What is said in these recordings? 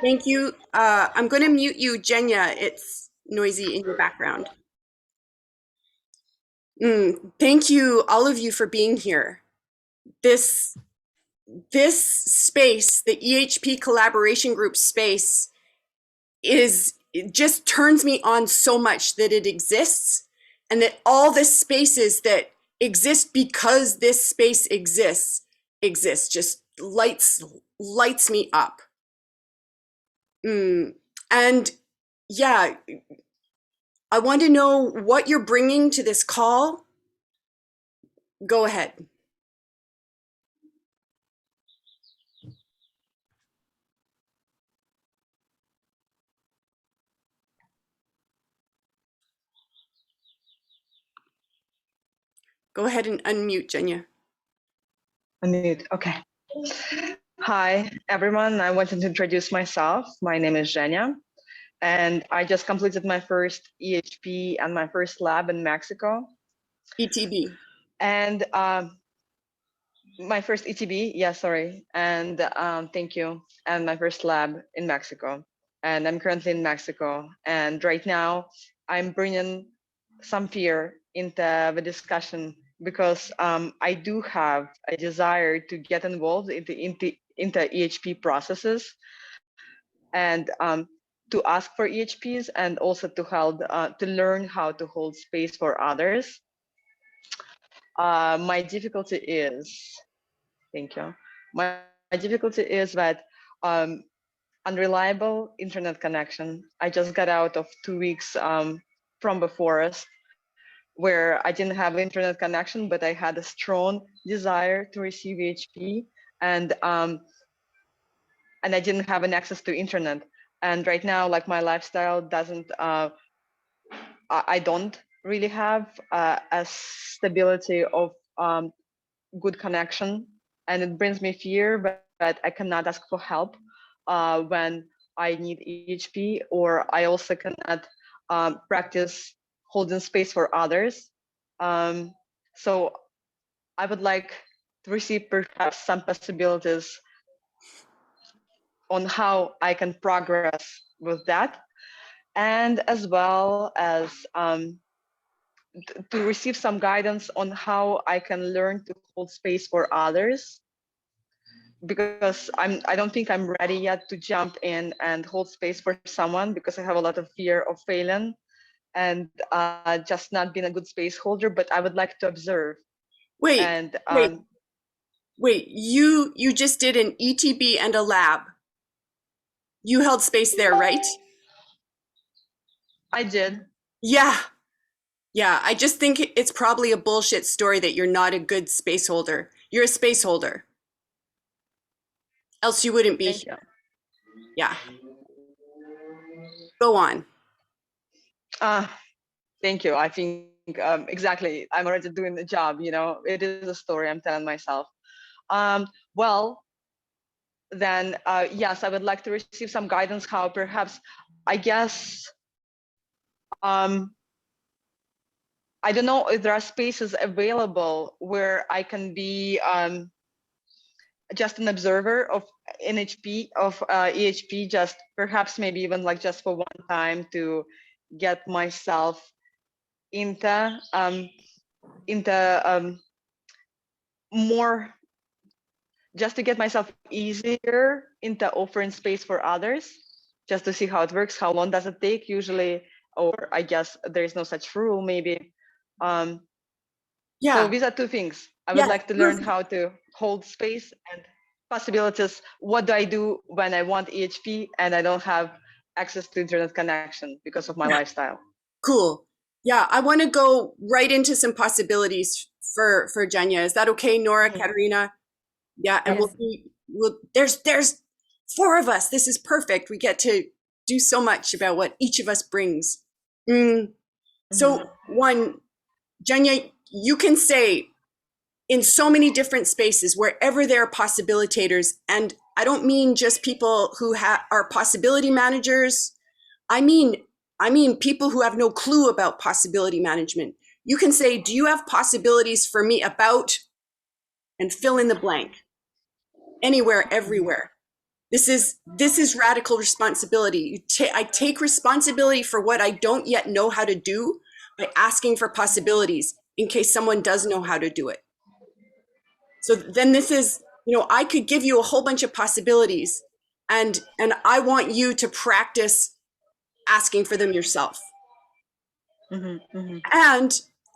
Thank you. I'm going to mute you, Jenya. It's noisy in your background. Thank you, all of you, for being here. This space, the EHP collaboration group space, it just turns me on so much that it exists, and that all the spaces that exist because this space exists, just lights me up. And yeah, I want to know what you're bringing to this call. Go ahead. Go ahead and unmute, Jenya. Unmute, okay. Hi, everyone. I wanted to introduce myself. My name is Zhenya, and I just completed my first EHP and my first lab in Mexico. ETB. And my first ETB, yeah, sorry. And thank you. And my first lab in Mexico. And I'm currently in Mexico. And right now, I'm bringing some fear into the discussion because I do have a desire to get involved into EHP processes and to ask for EHPs and also to learn how to hold space for others. My difficulty is, thank you. My difficulty is that unreliable internet connection. I just got out of 2 weeks from the forest where I didn't have internet connection, but I had a strong desire to receive EHP, and I didn't have an access to internet. And right now, like my lifestyle doesn't, I don't really have a stability of good connection, and it brings me fear, but I cannot ask for help when I need EHP, or I also cannot practice holding space for others. So I would like to receive perhaps some possibilities on how I can progress with that, and as well as to receive some guidance on how I can learn to hold space for others, because I don't think I'm ready yet to jump in and hold space for someone, because I have a lot of fear of failing and just not being a good space holder. But I would like to observe. Wait, you just did an ETB and a lab. You held space there, right? I did. Yeah. I just think it's probably a bullshit story that you're not a good space holder. You're a space holder. Else you wouldn't be here. Yeah. Go on. Thank you. I think exactly. I'm already doing the job. It is a story I'm telling myself. Well, then yes, I would like to receive some guidance how perhaps, I guess, I don't know if there are spaces available where I can be just an observer of EHP, just perhaps maybe even like just for one time to get myself into more, just to get myself easier into offering space for others, just to see how it works. How long does it take usually? Or I guess there is no such rule, maybe. So these are two things. I would like to learn how to hold space and possibilities. What do I do when I want EHP and I don't have access to internet connection because of my lifestyle? Cool. Yeah, I want to go right into some possibilities for Jenya. Is that okay, Nora, Katerina? Yeah, and there's 4 of us. This is perfect. We get to do so much about what each of us brings. So one, Jenya, you can say in so many different spaces, wherever there are possibilitators, and I don't mean just people who are possibility managers. I mean people who have no clue about possibility management. You can say, do you have possibilities for me about, and fill in the blank, anywhere, everywhere. This is radical responsibility. I take responsibility for what I don't yet know how to do by asking for possibilities in case someone does know how to do it. So then this is, I could give you a whole bunch of possibilities, and I want you to practice asking for them yourself. And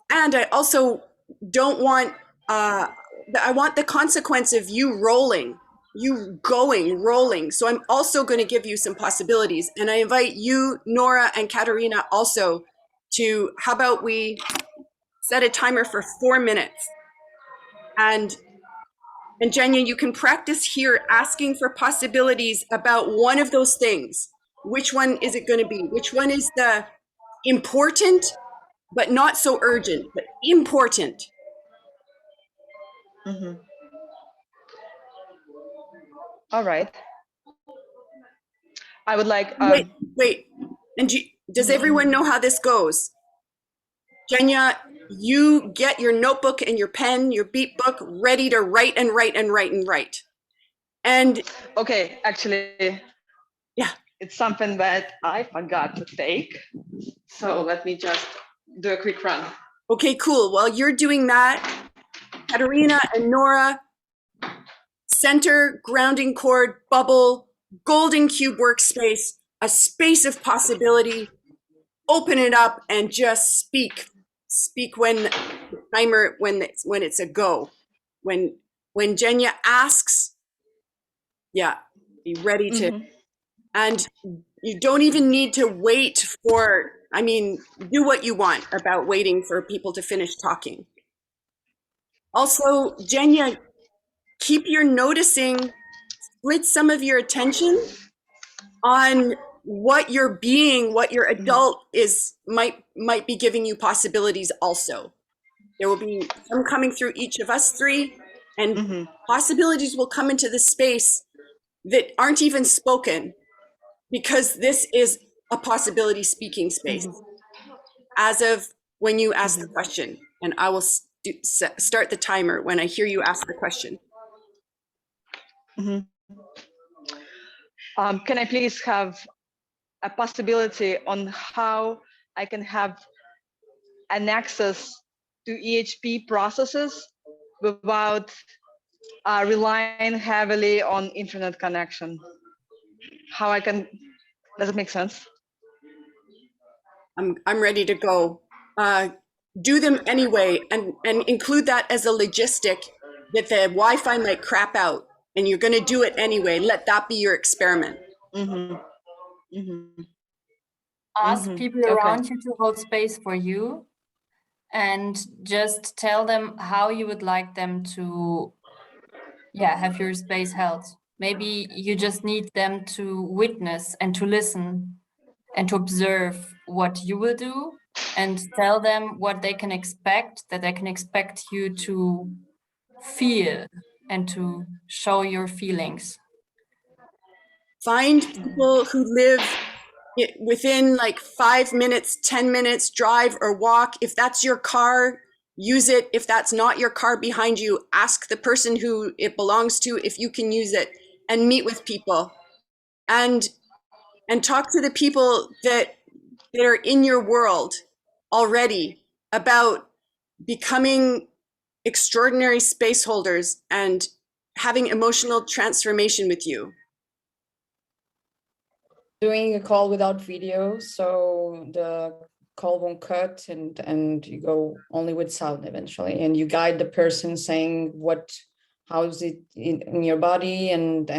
I also don't want, I want the consequence of you rolling. So I'm also going to give you some possibilities. And I invite you, Nora and Katerina, also to, how about we set a timer for 4 minutes? And Jenya, you can practice here asking for possibilities about one of those things. Which one is it going to be? Which one is the important, but not so urgent, but important? All right. I would like. Wait. And does everyone know how this goes? Jenya, you get your notebook and your pen, your beat book ready to write and write and write and write. And okay, actually, yeah, it's something that I forgot to take. So let me just do a quick run. Okay, cool. While you're doing that, Katerina and Nora, center, grounding cord, bubble, golden cube workspace, a space of possibility. Open it up and just speak. Speak when the timer, when it's a go. When Jenya asks, yeah, be ready to. And you don't even need to wait for, do what you want about waiting for people to finish talking. Also, Jenya, keep your noticing, split some of your attention on what your being, what your adult is, might be giving you possibilities also. There will be some coming through each of us three, and possibilities will come into the space that aren't even spoken, because this is a possibility speaking space. As of when you ask the question, and I will start the timer when I hear you ask the question. Can I please have a possibility on how I can have an access to EHP processes without relying heavily on internet connection? How I can, does it make sense? I'm ready to go. Do them anyway, and include that as a logistic, that the Wi-Fi might crap out and you're going to do it anyway. Let that be your experiment. Ask people around you to hold space for you, and just tell them how you would like them to have your space held. Maybe you just need them to witness and to listen and to observe what you will do, and tell them what they can expect, that they can expect you to feel and to show your feelings. Find people who live within like 5 minutes, 10 minutes drive or walk. If that's your car, use it. If that's not your car behind you, ask the person who it belongs to if you can use it, and meet with people and talk to the people that are in your world already about becoming extraordinary space holders and having emotional transformation with you. Doing a call without video, so the call won't cut, and you go only with sound eventually, and you guide the person saying how is it in your body and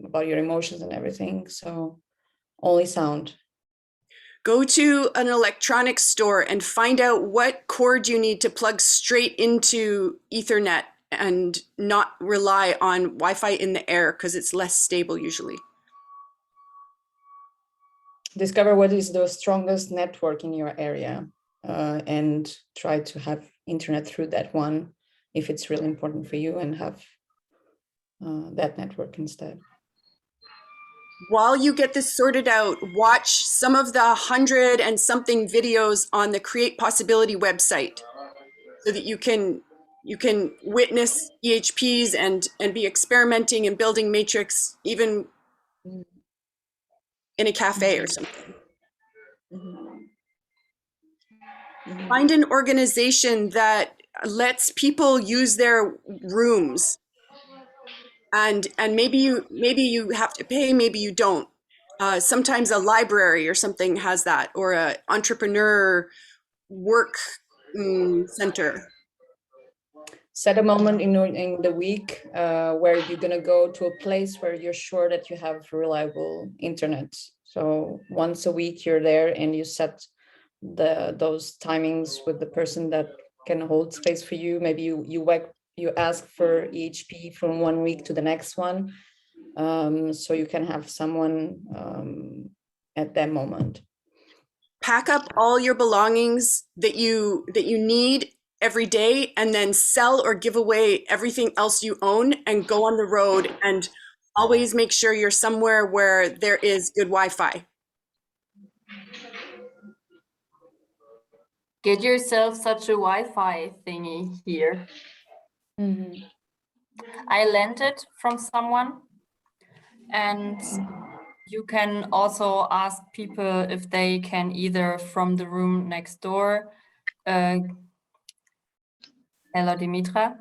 about your emotions and everything. So only sound. Go to an electronics store and find out what cord you need to plug straight into Ethernet, and not rely on Wi-Fi in the air, because it's less stable usually. Discover what is the strongest network in your area, and try to have internet through that one if it's really important for you, and have that network instead. While you get this sorted out, watch some of the 100 and something videos on the Create Possibility website, so that you can You can witness EHPs and be experimenting and building matrix even in a cafe or something. Find an organization that lets people use their rooms, and maybe you have to pay, maybe you don't. Sometimes a library or something has that, or a entrepreneur work center. Set a moment in the week where you're gonna go to a place where you're sure that you have reliable internet. So once a week you're there and you set those timings with the person that can hold space for you. Maybe you ask for EHP from 1 week to the next one, so you can have someone at that moment. Pack up all your belongings that you need every day, and then sell or give away everything else you own and go on the road, and always make sure you're somewhere where there is good Wi-Fi. Get yourself such a Wi-Fi thingy here. I lent it from someone, and you can also ask people if they can either from the room next door. Hello, Dimitra.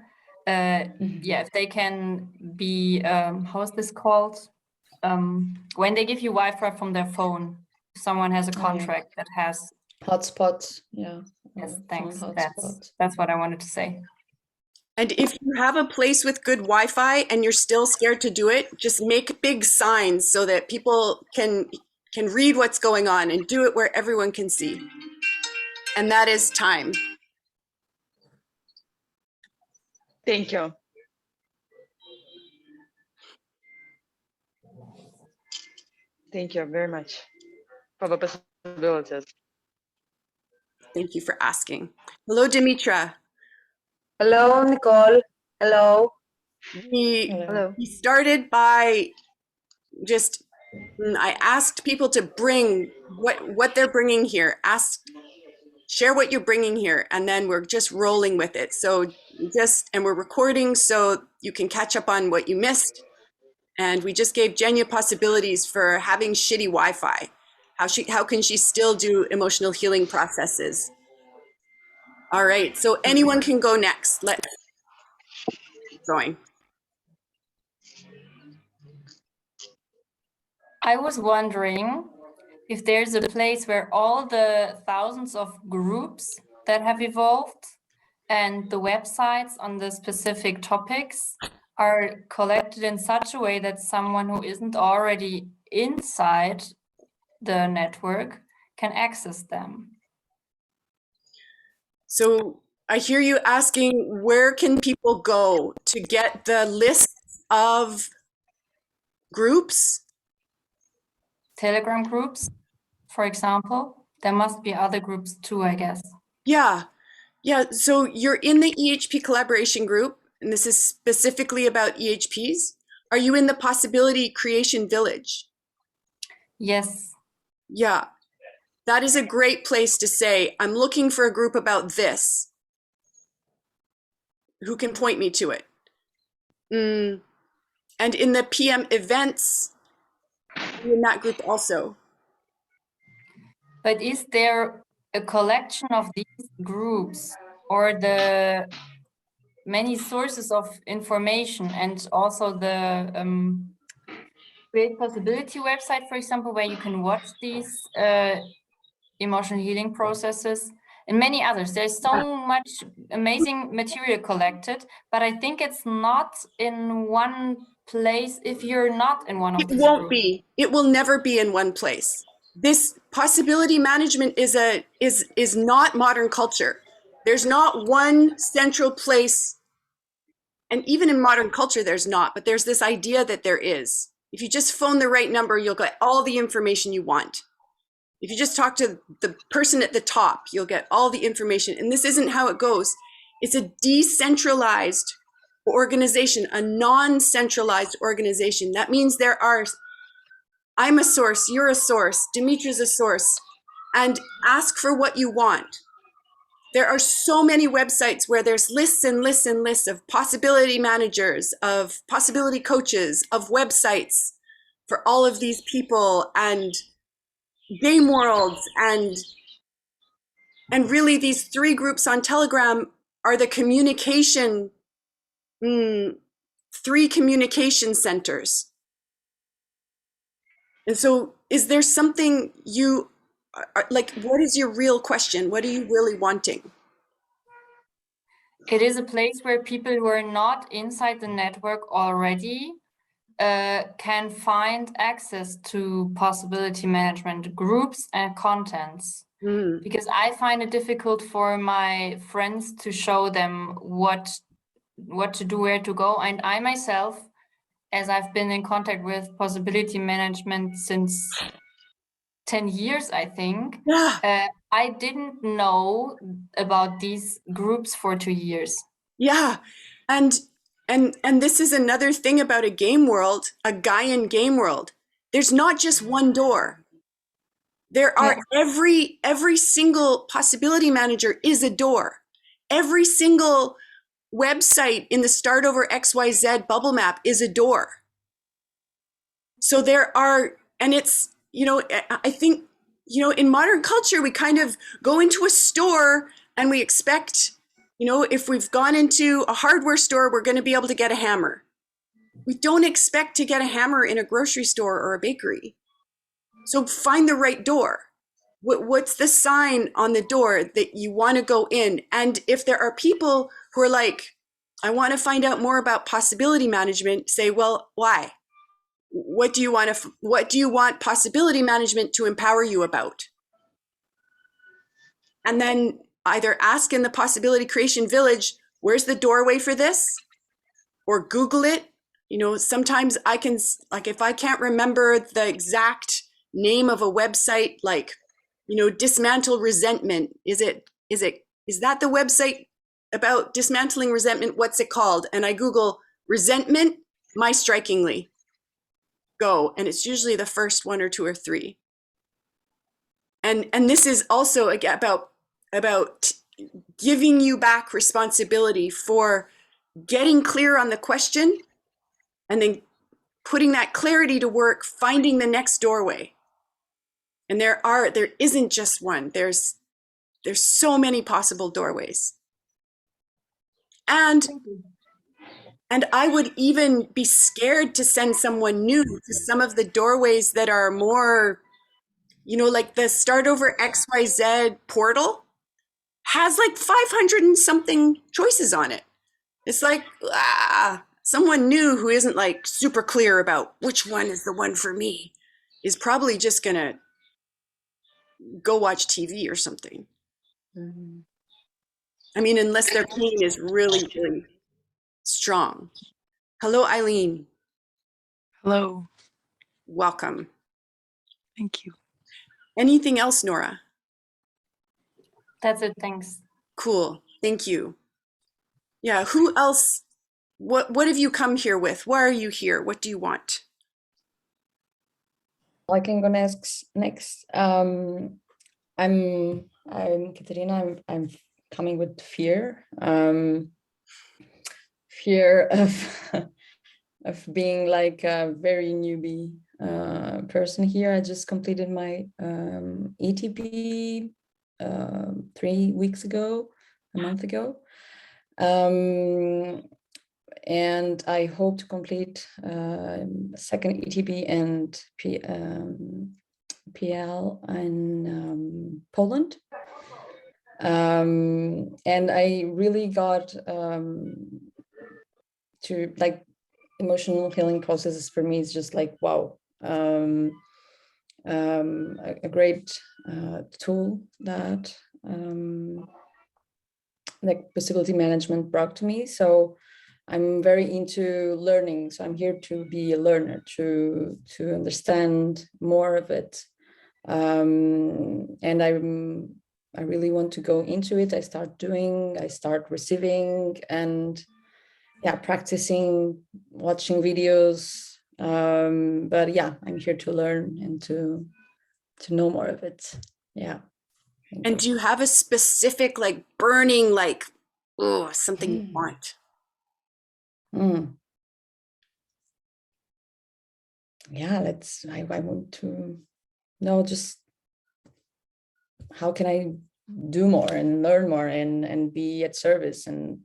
Yeah, if they can be, how is this called? When they give you Wi-Fi from their phone, if someone has a contract that has hotspots. Yeah. Yes, thanks. That's what I wanted to say. And if you have a place with good Wi-Fi and you're still scared to do it, just make big signs so that people can read what's going on, and do it where everyone can see. And that is time. Thank you. Thank you very much for the possibilities. Thank you for asking. Hello, Dimitra. Hello, Nicole. Hello. We Hello. started by just, I asked people to bring what they're bringing here. Share what you're bringing here, and then we're just rolling with it. So and we're recording so you can catch up on what you missed. And we just gave Jenya possibilities for having shitty Wi-Fi. How can she still do emotional healing processes? All right, so anyone can go next. Let's keep going. I was wondering if there's a place where all the thousands of groups that have evolved and the websites on the specific topics are collected in such a way that someone who isn't already inside the network can access them. So I hear you asking, where can people go to get the list of groups? Telegram groups, for example. There must be other groups too, I guess. Yeah. So you're in the EHP collaboration group, and this is specifically about EHPs. Are you in the Possibility Creation Village? Yes. Yeah. That is a great place to say, I'm looking for a group about this. Who can point me to it? And in the PM events, in that group also. But is there a collection of these groups, or the many sources of information, and also the Create Possibility website, for example, where you can watch these emotional healing processes, and many others? There's so much amazing material collected, but I think it's not in one place if you're not in one of these It won't groups. be. It will never be in one place. This possibility management is not modern culture. There's not one central place, and even in modern culture there's not, but there's this idea that there is. If you just phone the right number, you'll get all the information you want. If you just talk to the person at the top, you'll get all the information. And this isn't how it goes. It's a decentralized organization, a non-centralized organization. That means I'm a source, you're a source, Dimitri's a source, and ask for what you want. There are so many websites where there's lists and lists and lists of possibility managers, of possibility coaches, of websites for all of these people, and game worlds, and really these 3 groups on Telegram are the communication, 3 communication centers. And so is there something you, like, what is your real question? What are you really wanting? It is a place where people who are not inside the network already can find access to possibility management groups and contents. Because I find it difficult for my friends to show them what to do, where to go. And I myself, as I've been in contact with possibility management since 10 years, I think, I didn't know about these groups for 2 years. Yeah. And this is another thing about a game world, a Gaian game world. There's not just one door. There are every single possibility manager is a door. Every single website in the Start Over XYZ bubble map is a door. So there are, and it's, you know, I think, you know, in modern culture, we kind of go into a store and we expect, you know, if we've gone into a hardware store, we're going to be able to get a hammer. We don't expect to get a hammer in a grocery store or a bakery. So find the right door. What's the sign on the door that you want to go in? And if there are people who are like, I want to find out more about possibility management, say, well, why? What do you want possibility management to empower you about? And then either ask in the Possibility Creation Village, where's the doorway for this? Or Google it. You know, sometimes I can, like, if I can't remember the exact name of a website, like, you know, Dismantle Resentment. Is that the website about dismantling resentment? What's it called? And I Google resentment, My Strikingly. Go. And it's usually the first 1 or 2 or 3. And this is also about giving you back responsibility for getting clear on the question and then putting that clarity to work, finding the next doorway. And there isn't just one. There's so many possible doorways. And I would even be scared to send someone new to some of the doorways that are more, you know, like the Start Over XYZ portal has like 500 and something choices on it. It's like, someone new who isn't like super clear about which one is the one for me is probably just gonna go watch TV or something. I mean, unless their pain is really, really strong. Hello, Eileen. Hello. Welcome. Thank you. Anything else, Nora? That's it, thanks. Cool, thank you. Yeah, who else? What have you come here with? Why are you here? What do you want? I can go next. I'm Katerina. I'm coming with fear. Fear of being like a very newbie person here. I just completed my ETP 3 weeks ago, a month ago. And I hope to complete second ETP and PL in Poland. And I really got to, like, emotional healing processes for me is just like, wow, a great tool that like possibility management brought to me. So I'm very into learning. So I'm here to be a learner, to understand more of it. And I really want to go into it. I start receiving and practicing, watching videos. But yeah, I'm here to learn and to know more of it. Yeah. And do you have a specific, like, burning, like, oh, something you want? Yeah, I want to know just how can I do more and learn more and be at service. And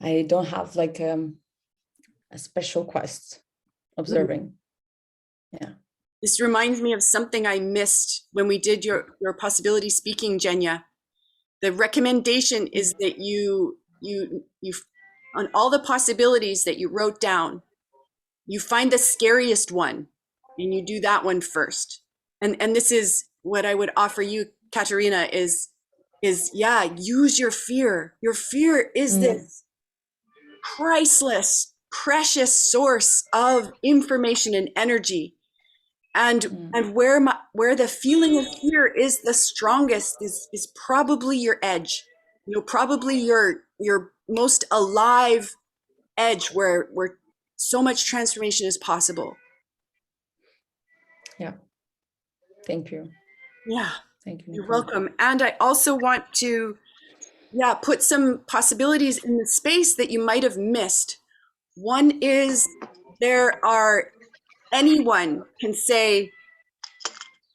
I don't have like a special quest observing. Yeah. This reminds me of something I missed when we did your possibility speaking, Jenya. The recommendation is that you on all the possibilities that you wrote down, you find the scariest one and you do that one first. And this is what I would offer you, Katerina, is yeah, use your fear. Your fear is this priceless, precious source of information and energy. And where the feeling of fear is the strongest is probably your edge, you know, probably your most alive edge where so much transformation is possible. Yeah. Thank you. Yeah. Thank you, You're Nicole. welcome. And I also want to, yeah, put some possibilities in the space that you might have missed. One is anyone can say,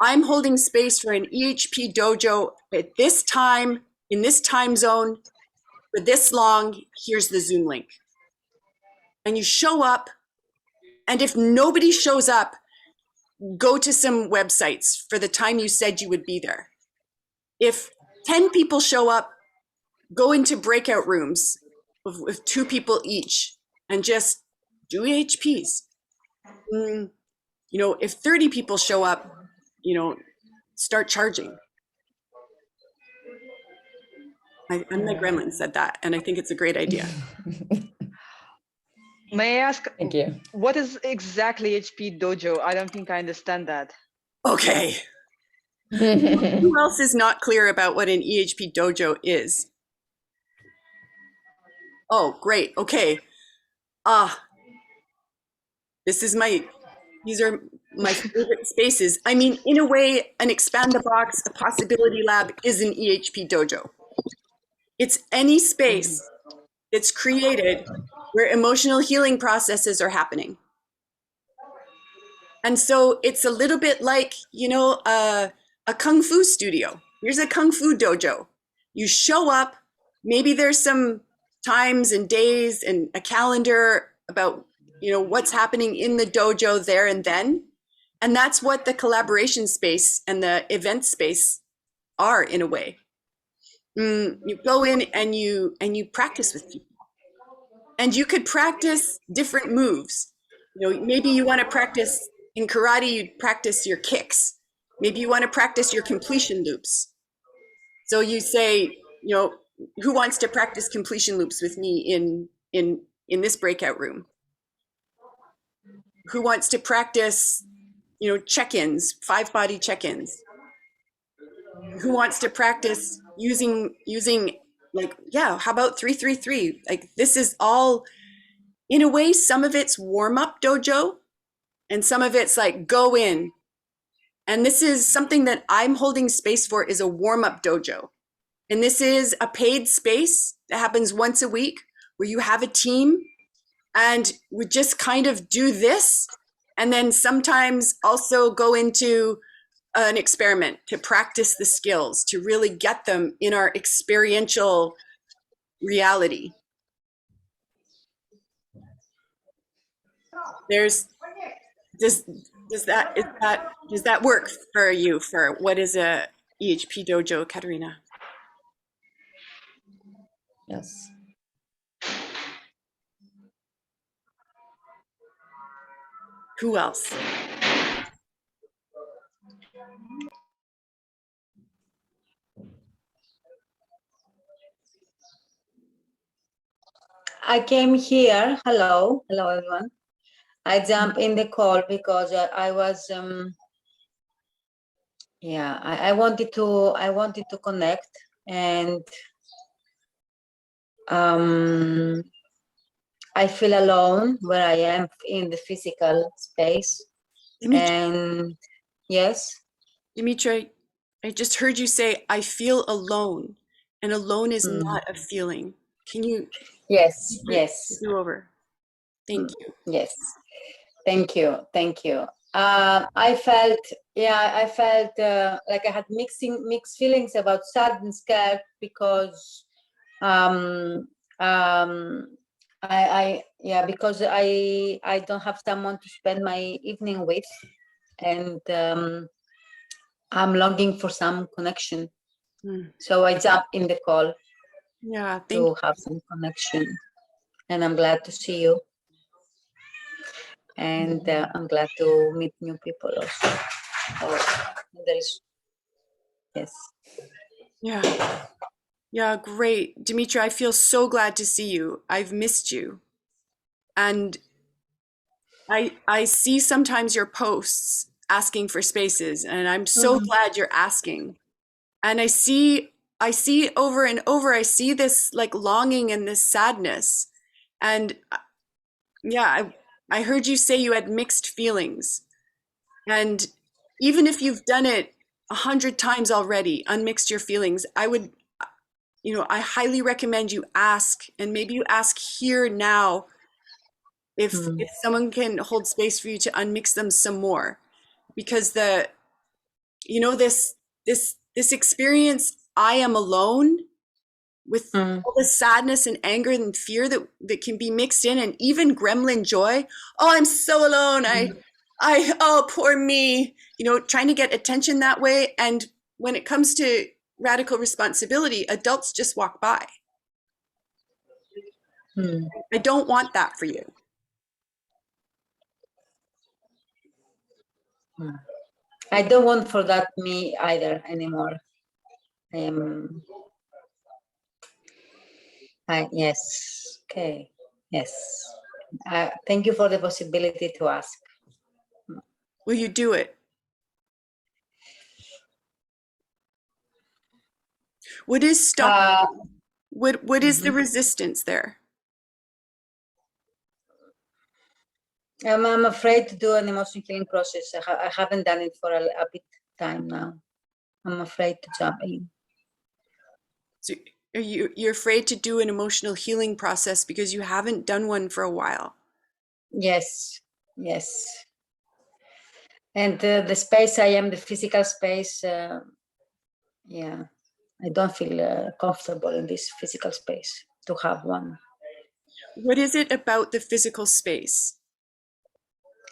I'm holding space for an EHP dojo at this time, in this time zone, for this long, here's the Zoom link. And you show up, and if nobody shows up, go to some websites for the time you said you would be there. If 10 people show up, go into breakout rooms with 2 people each and just do EHPs. You know, if 30 people show up, you know, start charging. I'm the gremlin said that, and I think it's a great idea. May I ask, Thank you. what is exactly EHP dojo? I don't think I understand that. Okay. Who else is not clear about what an EHP dojo is? Oh, great. Okay. These are my favorite spaces. I mean, in a way, an Expand the Box, a possibility lab is an EHP dojo. It's any space that's created where emotional healing processes are happening. And so it's a little bit like, you know, a Kung Fu studio. Here's a Kung Fu dojo. You show up, maybe there's some times and days and a calendar about, you know, what's happening in the dojo there and then. And that's what the collaboration space and the event space are in a way. You go in and you practice with people. And you could practice different moves. You know, maybe you want to practice in karate, you'd practice your kicks. Maybe you want to practice your completion loops. So you say, you know, who wants to practice completion loops with me in this breakout room? Who wants to practice, you know, check-ins, 5-body check-ins? Who wants to practice using like, yeah, how about 3-3-3? Like, this is all, in a way, some of it's warm-up dojo and some of it's like go in. And this is something that I'm holding space for, is a warm-up dojo. And this is a paid space that happens once a week where you have a team and we just kind of do this. And then sometimes also go into an experiment to practice the skills, to really get them in our experiential reality. Does that work for you for what is a EHP dojo, Katerina? Yes. Who else? I came here. Hello everyone. I jumped in the call because I was yeah, I wanted to connect, and I feel alone where I am in the physical space. Dimitri, And yes, Dimitri, I just heard you say, I feel alone, and alone is Mm. not a feeling. Can you Yes, yes, do over? Thank you. yes. Thank you, thank you. I felt, like I had mixed feelings about sad and scared because because I don't have someone to spend my evening with, and I'm longing for some connection. Mm. So I jumped in the call Yeah, thank to you. have some connection, and I'm glad to see you, and I'm glad to meet new people also. There is, yes. Yeah. Yeah, great. Dimitri, I feel so glad to see you. I've missed you. And I see sometimes your posts asking for spaces, and I'm so glad you're asking. And I see over and over, I see this like longing and this sadness. And yeah, I heard you say you had mixed feelings. And even if you've done it 100 times already, unmixed your feelings, I highly recommend you ask, and maybe you ask here now if someone can hold space for you to unmix them some more, because this experience, I am alone, with all the sadness and anger and fear that can be mixed in, and even gremlin joy. Oh, I'm so alone. Oh, poor me. Trying to get attention that way. And when it comes to radical responsibility, adults just walk by. I don't want that for you. I don't want for that me either anymore. Yes, okay, yes. Thank you for the possibility to ask. Will you do it? What is stop? What is the resistance there? I'm afraid to do an emotional healing process. I haven't done it for a bit time now. I'm afraid to jump in. So you're afraid to do an emotional healing process because you haven't done one for a while? Yes, yes. And the space I am, the physical space, yeah, I don't feel comfortable in this physical space to have one. What is it about the physical space?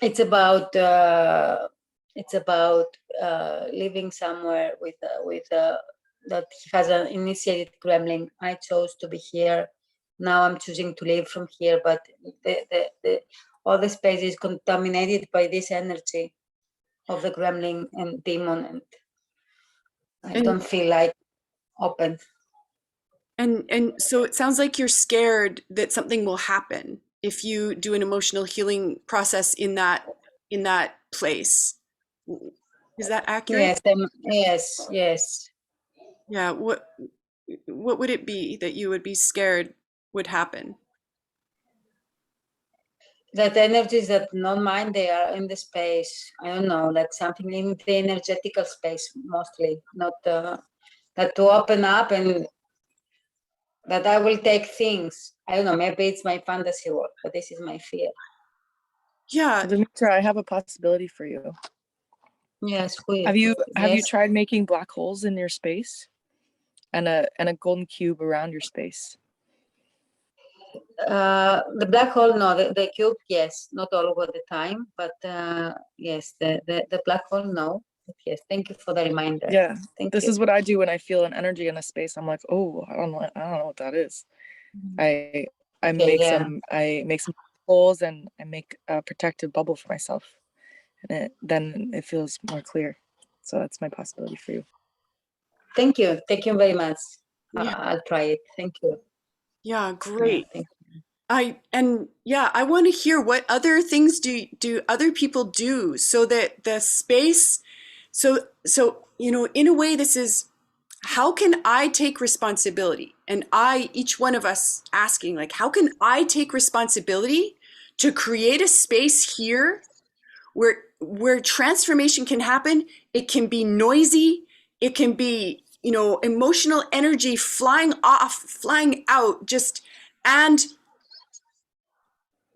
It's about living somewhere with that has an initiated gremlin. I chose to be here. Now I'm choosing to live from here, but all the space is contaminated by this energy of the gremlin and demon, and I don't feel like open. And so it sounds like you're scared that something will happen if you do an emotional healing process in that place. Is that accurate? Yes, yes. Yeah. What would it be that you would be scared would happen? That energies that not mine, they are in the space. I don't know, like something in the energetical space mostly, not that to open up and that I will take things. I don't know, maybe it's my fantasy world, but this is my fear. Yeah. Dimitra, I have a possibility for you. Yes, Have you tried making black holes in your space and a golden cube around your space? The black hole, no. The cube, yes, not all over the time, but yes, the black hole, no. But yes, thank you for the reminder. Yeah, Thank this you. is what I do when I feel an energy in a space. I'm like, oh, I don't know what that is. I make some holes and I make a protective bubble for myself, and then it feels more clear. So that's my possibility for you. Thank you very much. Yeah. I'll try it. Thank you. Yeah, great. Yeah, thank you. I want to hear what other things do other people do so that the space, so in a way, this is, how can I take responsibility? And each one of us asking, like, how can I take responsibility to create a space here where transformation can happen? It can be noisy, It can be, you know, emotional energy flying off, flying out, and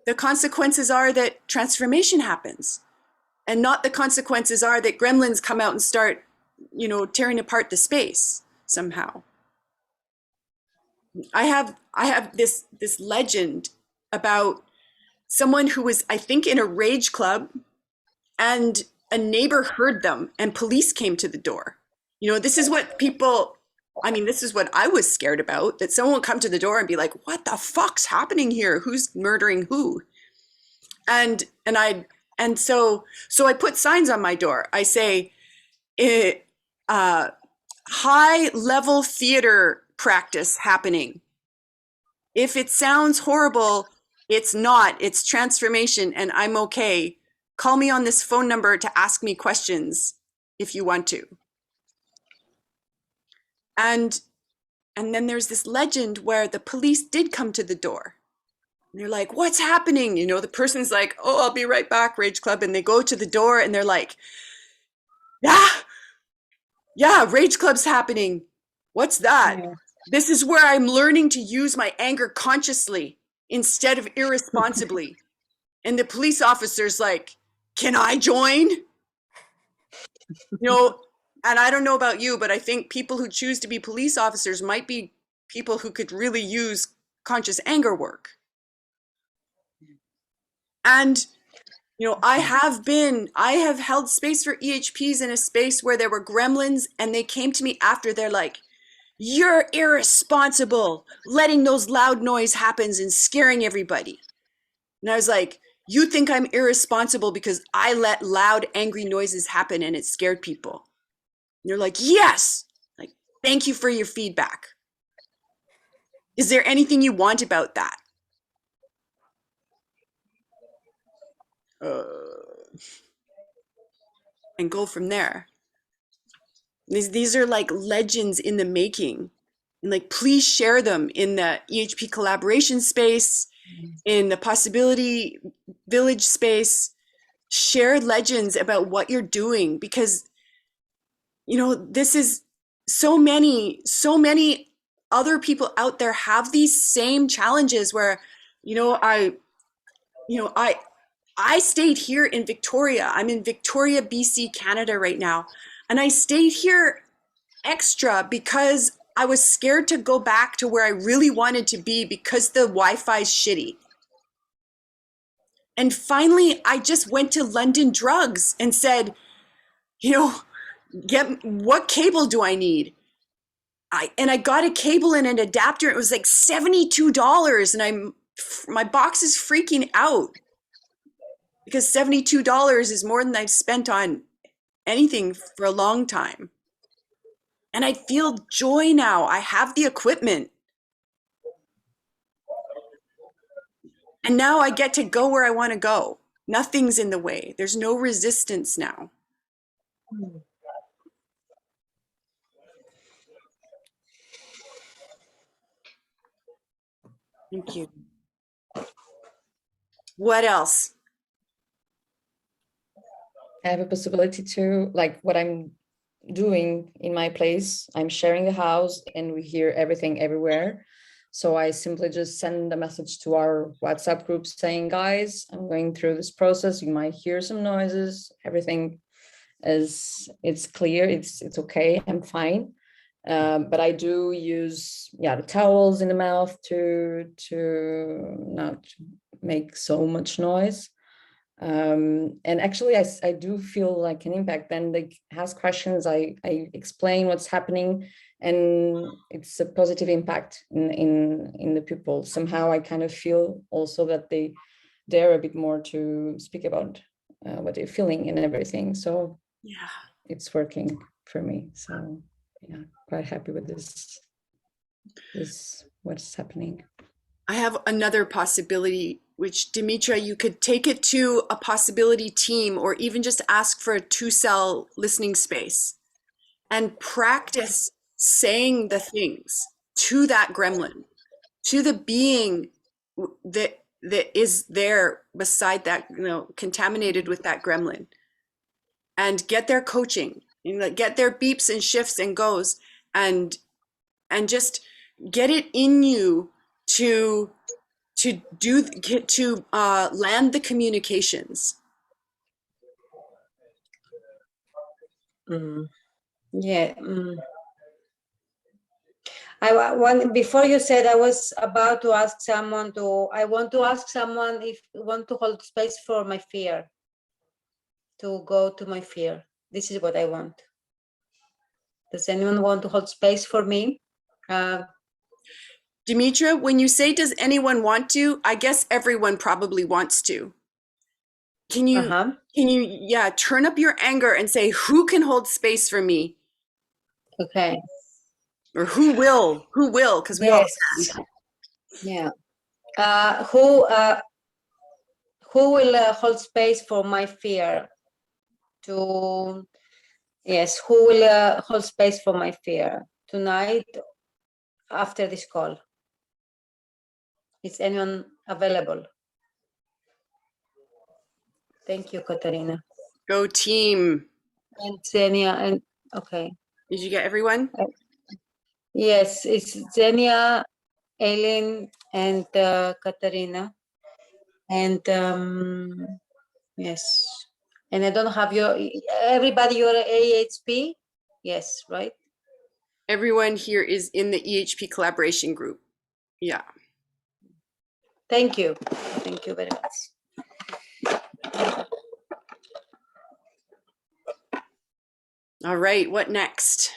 the consequences are that transformation happens. And not the consequences are that gremlins come out and start, you know, tearing apart the space somehow. I have this legend about someone who was, I think, in a rage club, and a neighbor heard them and police came to the door. You know, this is what people, I mean, this is what I was scared about, that someone would come to the door and be like, what the fuck's happening here? Who's murdering who? And so I put signs on my door. I say, high level theater practice happening. If it sounds horrible, it's not. It's transformation, and I'm okay. Call me on this phone number to ask me questions if you want to. And then there's this legend where the police did come to the door. And they're like, what's happening? You know, the person's like, oh, I'll be right back, Rage Club. And they go to the door and they're like, yeah, Rage Club's happening. What's that? Yeah. This is where I'm learning to use my anger consciously instead of irresponsibly. And the police officer's like, can I join? You know, and I don't know about you, but I think people who choose to be police officers might be people who could really use conscious anger work. And, you know, I have held space for EHPs in a space where there were gremlins, and they came to me after. They're like, you're irresponsible, letting those loud noise happens and scaring everybody. And I was like, you think I'm irresponsible because I let loud, angry noises happen and it scared people? And they're like, yes, like, thank you for your feedback. Is there anything you want about that? And go from there. These are like legends in the making. And like, please share them in the EHP collaboration space, in the possibility village space. Share legends about what you're doing, because, you know, this is so many other people out there have these same challenges where, I stayed here in Victoria. I'm in Victoria, BC, Canada right now. And I stayed here extra because I was scared to go back to where I really wanted to be because the Wi-Fi is shitty. And finally, I just went to London Drugs and said, what cable do I need? I got a cable and an adapter. It was like $72, and my box is freaking out because $72 is more than I've spent on anything for a long time. And I feel joy now. I have the equipment. And now I get to go where I want to go. Nothing's in the way. There's no resistance now. Thank you. What else? I have a possibility to, like what I'm doing in my place. I'm sharing the house and we hear everything everywhere. So I simply just send a message to our WhatsApp group saying, guys, I'm going through this process. You might hear some noises. Everything it's clear. It's okay. I'm fine. But I do use, the towels in the mouth to not make so much noise. And actually I do feel like an impact. Then they ask questions, I explain what's happening, and it's a positive impact in the people. Somehow I kind of feel also that they dare a bit more to speak about what they're feeling and everything. So yeah, it's working for me. So yeah, quite happy with this what's happening. I have another possibility, which, Dimitra, you could take it to a possibility team, or even just ask for a 2-cell listening space and practice saying the things to that gremlin, to the being that is there beside that, contaminated with that gremlin, and get their coaching You know, like get their beeps and shifts and goes, and just get it in you to land the communications. Yeah. Before you said, I was about to ask someone I want to ask someone if you want to hold space for my fear, to go to my fear. This is what I want. Does anyone want to hold space for me? Dimitra, when you say, does anyone want to, I guess everyone probably wants to. Can you, turn up your anger and say, who can hold space for me? Okay. Or who will, because we all can. Yeah. Who will hold space for my fear? Yes, who will hold space for my fear tonight after this call? Is anyone available? Thank you, Katarina. Go team. And Xenia, and okay. Did you get everyone? Yes, it's Xenia, Eileen, and Katarina. And yes, and I don't have everybody, your AHP? Yes, right? Everyone here is in the EHP collaboration group. Yeah. Thank you. Thank you very much. All right, what next?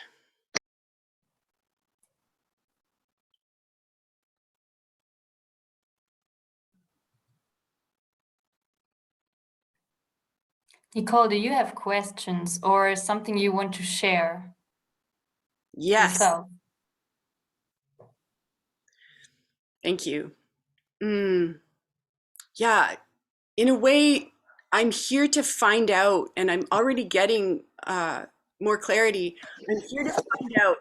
Nicole, do you have questions or something you want to share? Yes. Yourself? Thank you. Yeah, in a way, I'm here to find out, and I'm already getting more clarity. I'm here to find out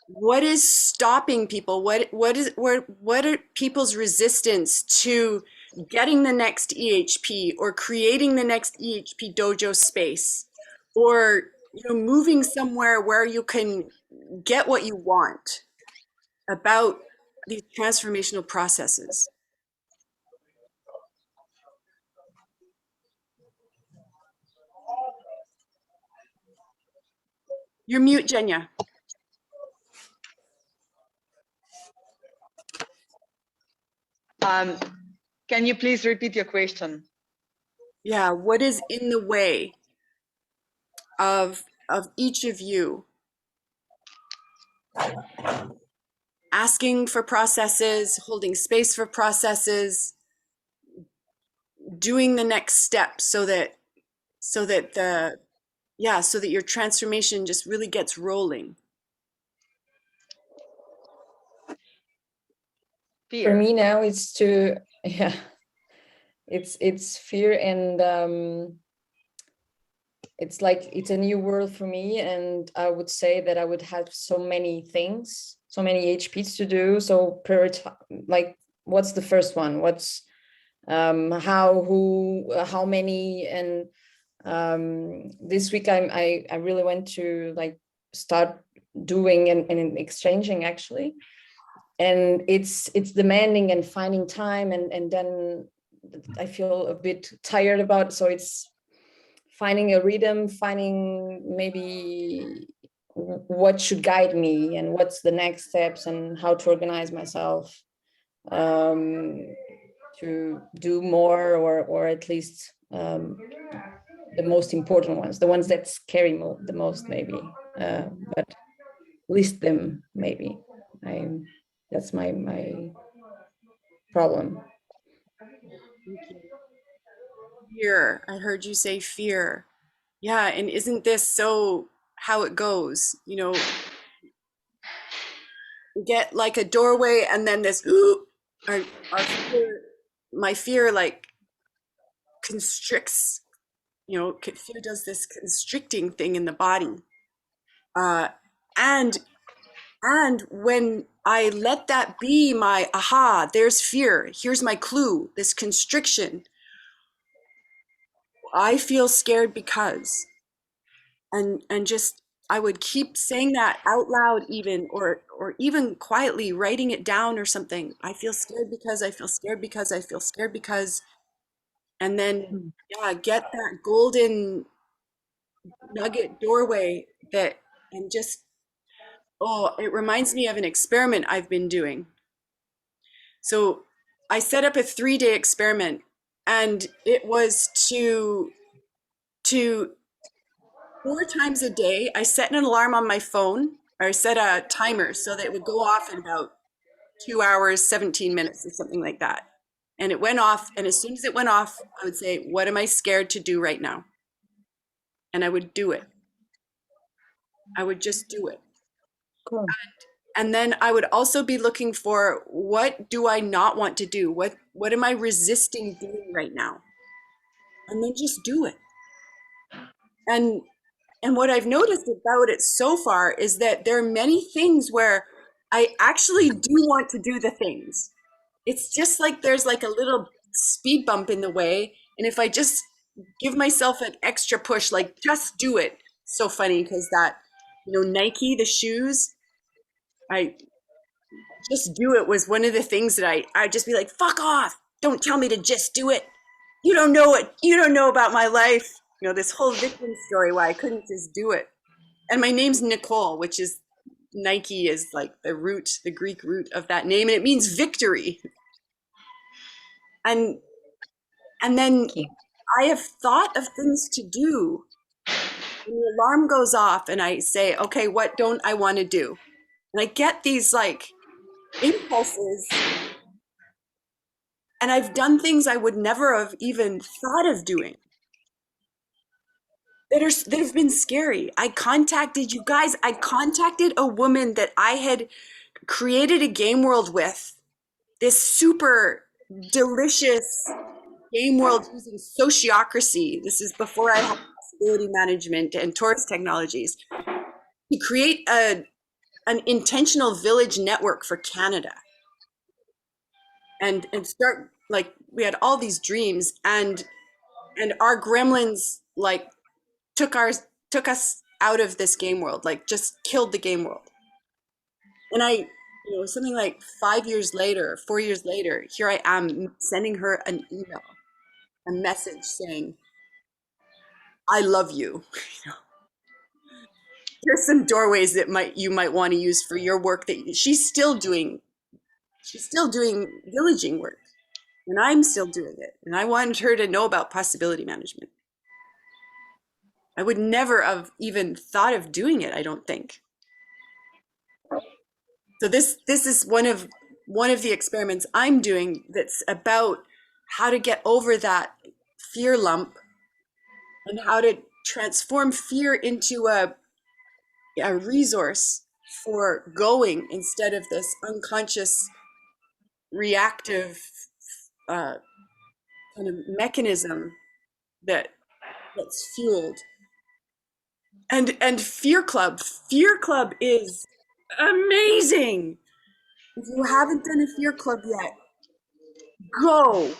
what is stopping people. What are people's resistance to getting the next EHP or creating the next EHP dojo space, or moving somewhere where you can get what you want about these transformational processes. You're mute, Jenya. Can you please repeat your question? Yeah, what is in the way of each of you asking for processes, holding space for processes, doing the next step so that your transformation just really gets rolling? Fear. For me now, it's it's fear, and it's like it's a new world for me, and I would say that I would have so many things, so many HPs to do. So like, what's the first one? What's how many? And this week I really went to like start doing and exchanging actually, and it's demanding and finding time, and then I feel a bit tired about, so it's finding a rhythm, finding maybe what should guide me and what's the next steps and how to organize myself to do more, or at least the most important ones, the ones that scare me the most maybe, but list them maybe. That's my problem. Fear. I heard you say fear. Yeah, and isn't this so how it goes? We get like a doorway, and then this my fear like constricts. Fear does this constricting thing in the body, and when I let that be my aha, there's fear. Here's my clue. This constriction. I feel scared because and just I would keep saying that out loud, even or even quietly writing it down or something. I feel scared because I feel scared because I feel scared because, and then yeah, get that golden nugget doorway that, and just, oh, it reminds me of an experiment I've been doing. So I set up a 3-day experiment, and it was to 4 times a day. I set an alarm on my phone, or I set a timer so that it would go off in about 2 hours, 17 minutes or something like that. And it went off, and as soon as it went off, I would say, what am I scared to do right now? And I would do it. I would just do it. Cool. And then I would also be looking for, what do I not want to do? What am I resisting doing right now? And then just do it. And what I've noticed about it so far is that there are many things where I actually do want to do the things. It's just like there's like a little speed bump in the way. And if I just give myself an extra push, like just do it. So funny because that, Nike, the shoes, I just do it was one of the things that I'd just be like, fuck off. Don't tell me to just do it. You don't know it. You don't know about my life. This whole victim story, why I couldn't just do it. And my name's Nicole, which is, Nike is like the Greek root of that name, and it means victory. And then I have thought of things to do. When the alarm goes off and I say, okay, what don't I want to do? And I get these like impulses, and I've done things I would never have even thought of doing that have been scary. I contacted a woman that I had created a game world with, this super delicious game world using sociocracy. This is before I had possibility management and Taurus technologies, to create an intentional village network for Canada. And start, like, we had all these dreams, and our gremlins like took us out of this game world, like just killed the game world. And something like 5 years later, 4 years later, here I am sending her an email, a message saying, I love you. Here's some doorways that you might want to use for your work that she's still doing villaging work, and I'm still doing it. And I wanted her to know about possibility management. I would never have even thought of doing it, I don't think. So this is one of the experiments I'm doing that's about how to get over that fear lump and how to transform fear into a resource for going, instead of this unconscious reactive kind of mechanism that's fueled. And Fear Club is amazing. If you haven't done a Fear Club yet, go.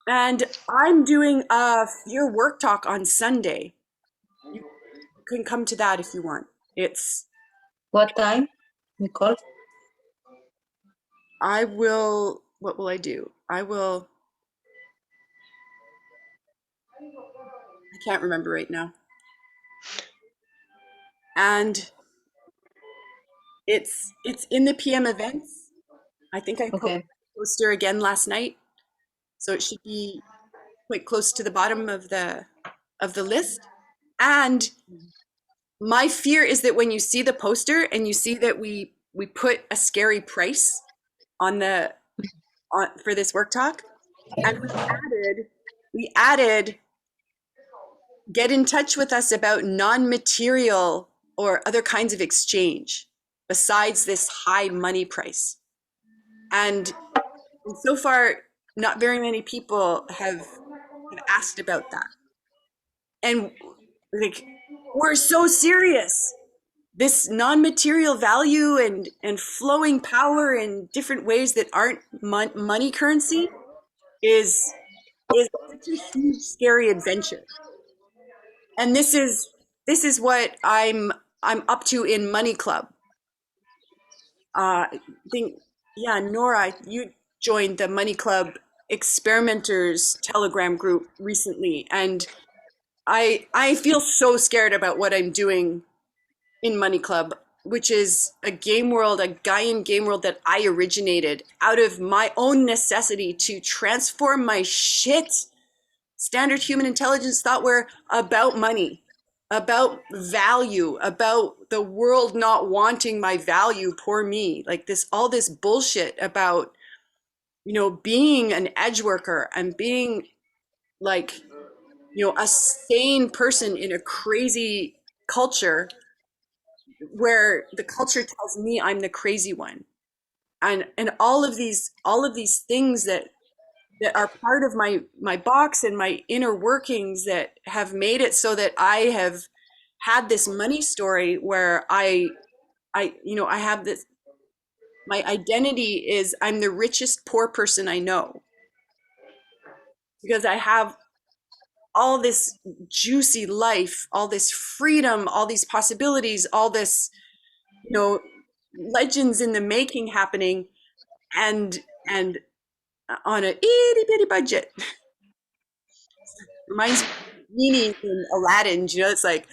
And I'm doing a Fear Work Talk on Sunday. You can come to that if you want. It's what time, Nicole? what will I do? I can't remember right now. And it's in the PM events. I think I posted a poster again last night, so it should be quite close to the bottom of the list. And my fear is that when you see the poster and you see that we put a scary price on for this work talk, and we added get in touch with us about non-material or other kinds of exchange besides this high money price. And so far, not very many people have asked about that. And like, we're so serious. This non-material value and flowing power in different ways that aren't money currency is such a huge, scary adventure. And this is this is what I'm up to in Money Club. I think, yeah, Nora, you joined the Money Club experimenters Telegram group recently, and I feel so scared about what I'm doing in Money Club, which is a game world, a Gaian game world that I originated out of my own necessity to transform my shit standard human intelligence thought were about money, about value, about the world not wanting my value, poor me. Like this, all this bullshit about, you know, being an edge worker and being like, you know, a sane person in a crazy culture where the culture tells me I'm the crazy one. And all of these things that are part of my box and my inner workings that have made it so that I have had this money story where I you know, I have this, my identity is I'm the richest poor person I know because I have all this juicy life, all this freedom, all these possibilities, all this, you know, legends in the making happening, and on a itty bitty budget. Reminds me of Genie in Aladdin, you know, it's like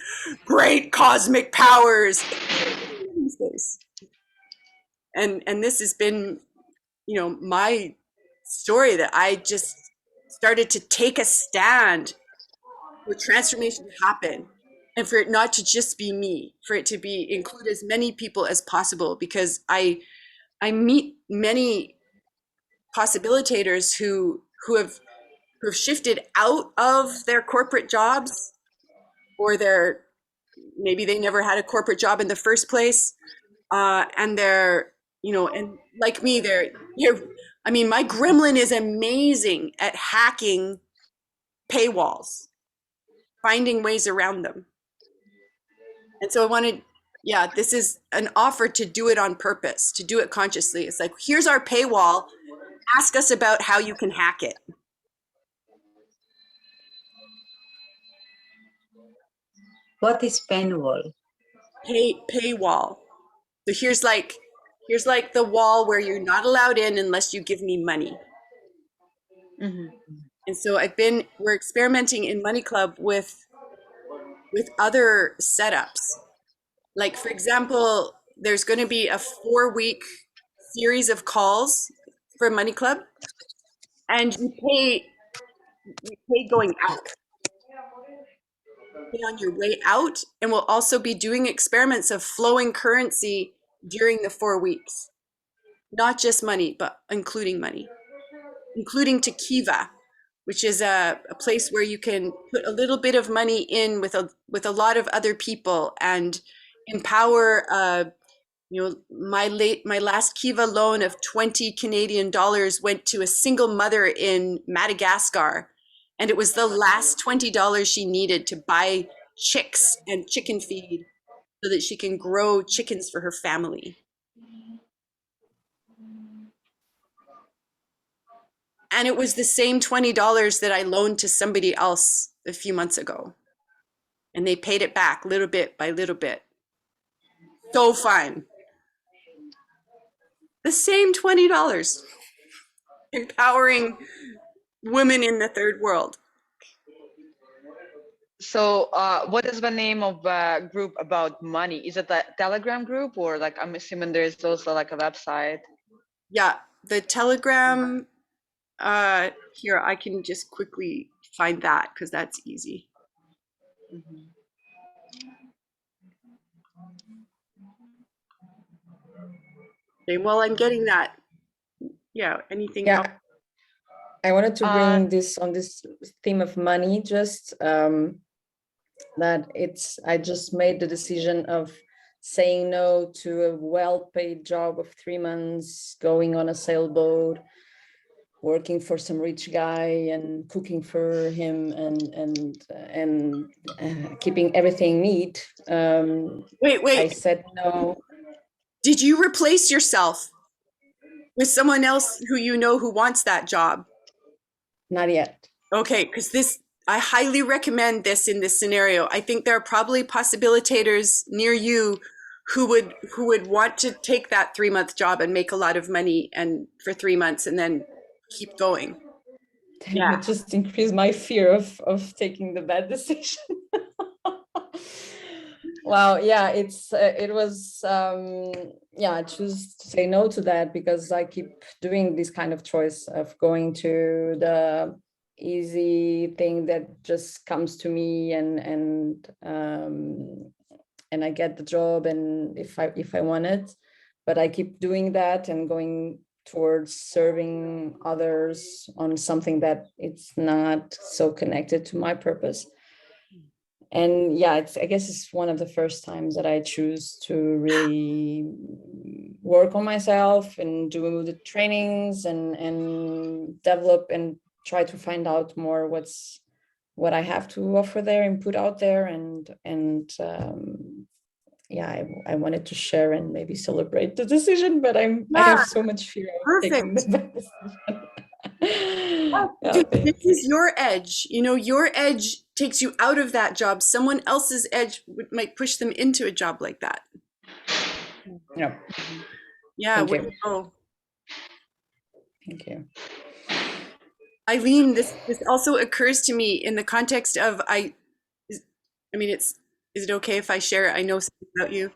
great cosmic powers. And this has been, you know, my story that I just started to take a stand for transformation to happen and for it not to just be me, for it to be include as many people as possible, because I meet many possibilitators who have shifted out of their corporate jobs, or maybe they never had a corporate job in the first place, and they're, you know, and like me, I mean, my gremlin is amazing at hacking paywalls, finding ways around them. And so I wanted, yeah, this is an offer to do it on purpose, to do it consciously. It's like, here's our paywall. Ask us about how you can hack it. What is paywall? Paywall. So here's like the wall where you're not allowed in unless you give me money. Mm-hmm. And so we're experimenting in Money Club with other setups. Like, for example, there's going to be a 4-week series of calls for Money Club, and you pay going out. Pay on your way out, and we'll also be doing experiments of flowing currency during the 4 weeks. Not just money, but including money, including to Kiva, which is a place where you can put a little bit of money in with a lot of other people and empower. You know, my last Kiva loan of 20 Canadian dollars went to a single mother in Madagascar, and it was the last $20 she needed to buy chicks and chicken feed so that she can grow chickens for her family. And it was the same $20 that I loaned to somebody else a few months ago. And they paid it back little bit by little bit. So fun. The same $20. Empowering women in the third world. So what is the name of the group about money? Is it a Telegram group, or like, I'm assuming there's also like a website? Yeah, the Telegram, here, I can just quickly find that because that's easy. Mm-hmm. Okay, well, I'm getting that. Yeah, anything else? Yeah, I wanted to bring this on this theme of money, just that I just made the decision of saying no to a well-paid job of 3 months, going on a sailboat, working for some rich guy and cooking for him and keeping everything neat. Wait. I said no. Did you replace yourself with someone else who you know who wants that job? Not yet. Okay, because I highly recommend this in this scenario. I think there are probably possibilitators near you who would want to take that 3-month job and make a lot of money and for 3 months and then keep going. Yeah. It just increased my fear of taking the bad decision. Wow, yeah, it was yeah, I choose to say no to that because I keep doing this kind of choice of going to the easy thing that just comes to me and I get the job and if I want it, but I keep doing that and going towards serving others on something that it's not so connected to my purpose. And yeah, I guess it's one of the first times that I choose to really work on myself and do the trainings and develop and try to find out more what I have to offer there and put out there and yeah, I wanted to share and maybe celebrate the decision, but I have so much fear of taking the bad decision. Yeah, this is your edge. You know, your edge takes you out of that job. Someone else's edge might push them into a job like that. Yeah. Yeah. Thank way you. to go. Thank you. Eileen, this also occurs to me in the context of I mean, is it okay if I share? I know something about you.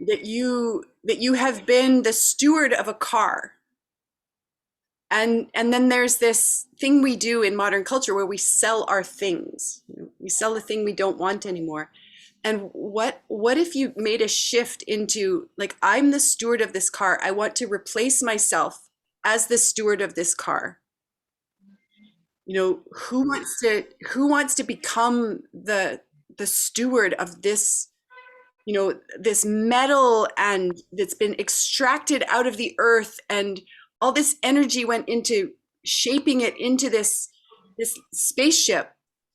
That you have been the steward of a car. And then there's this thing we do in modern culture where we sell our things. We sell the thing we don't want anymore. And what if you made a shift into like, I'm the steward of this car. I want to replace myself as the steward of this car. You know, who wants to become the steward of this, you know, this metal and that's been extracted out of the earth, and all this energy went into shaping it into this spaceship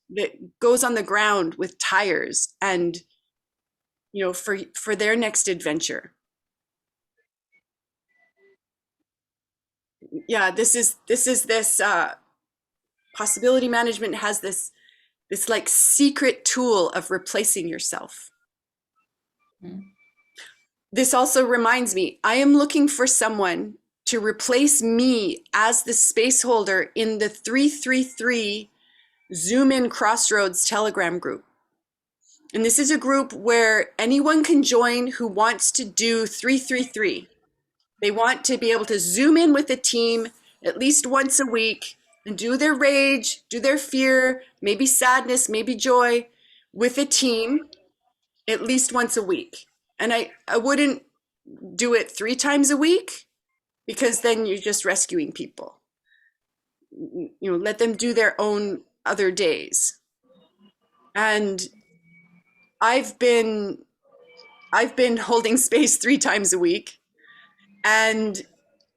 that goes on the ground with tires and, you know, for their next adventure. Yeah, this possibility management has this like secret tool of replacing yourself. This also reminds me, I am looking for someone to replace me as the space holder in the 333 Zoom in Crossroads Telegram group. And this is a group where anyone can join who wants to do 333. They want to be able to Zoom in with a team at least once a week and do their rage, do their fear, maybe sadness, maybe joy with a team at least once a week. And I wouldn't do it 3 times a week because then you're just rescuing people. You know, let them do their own other days. And I've been holding space 3 times a week, and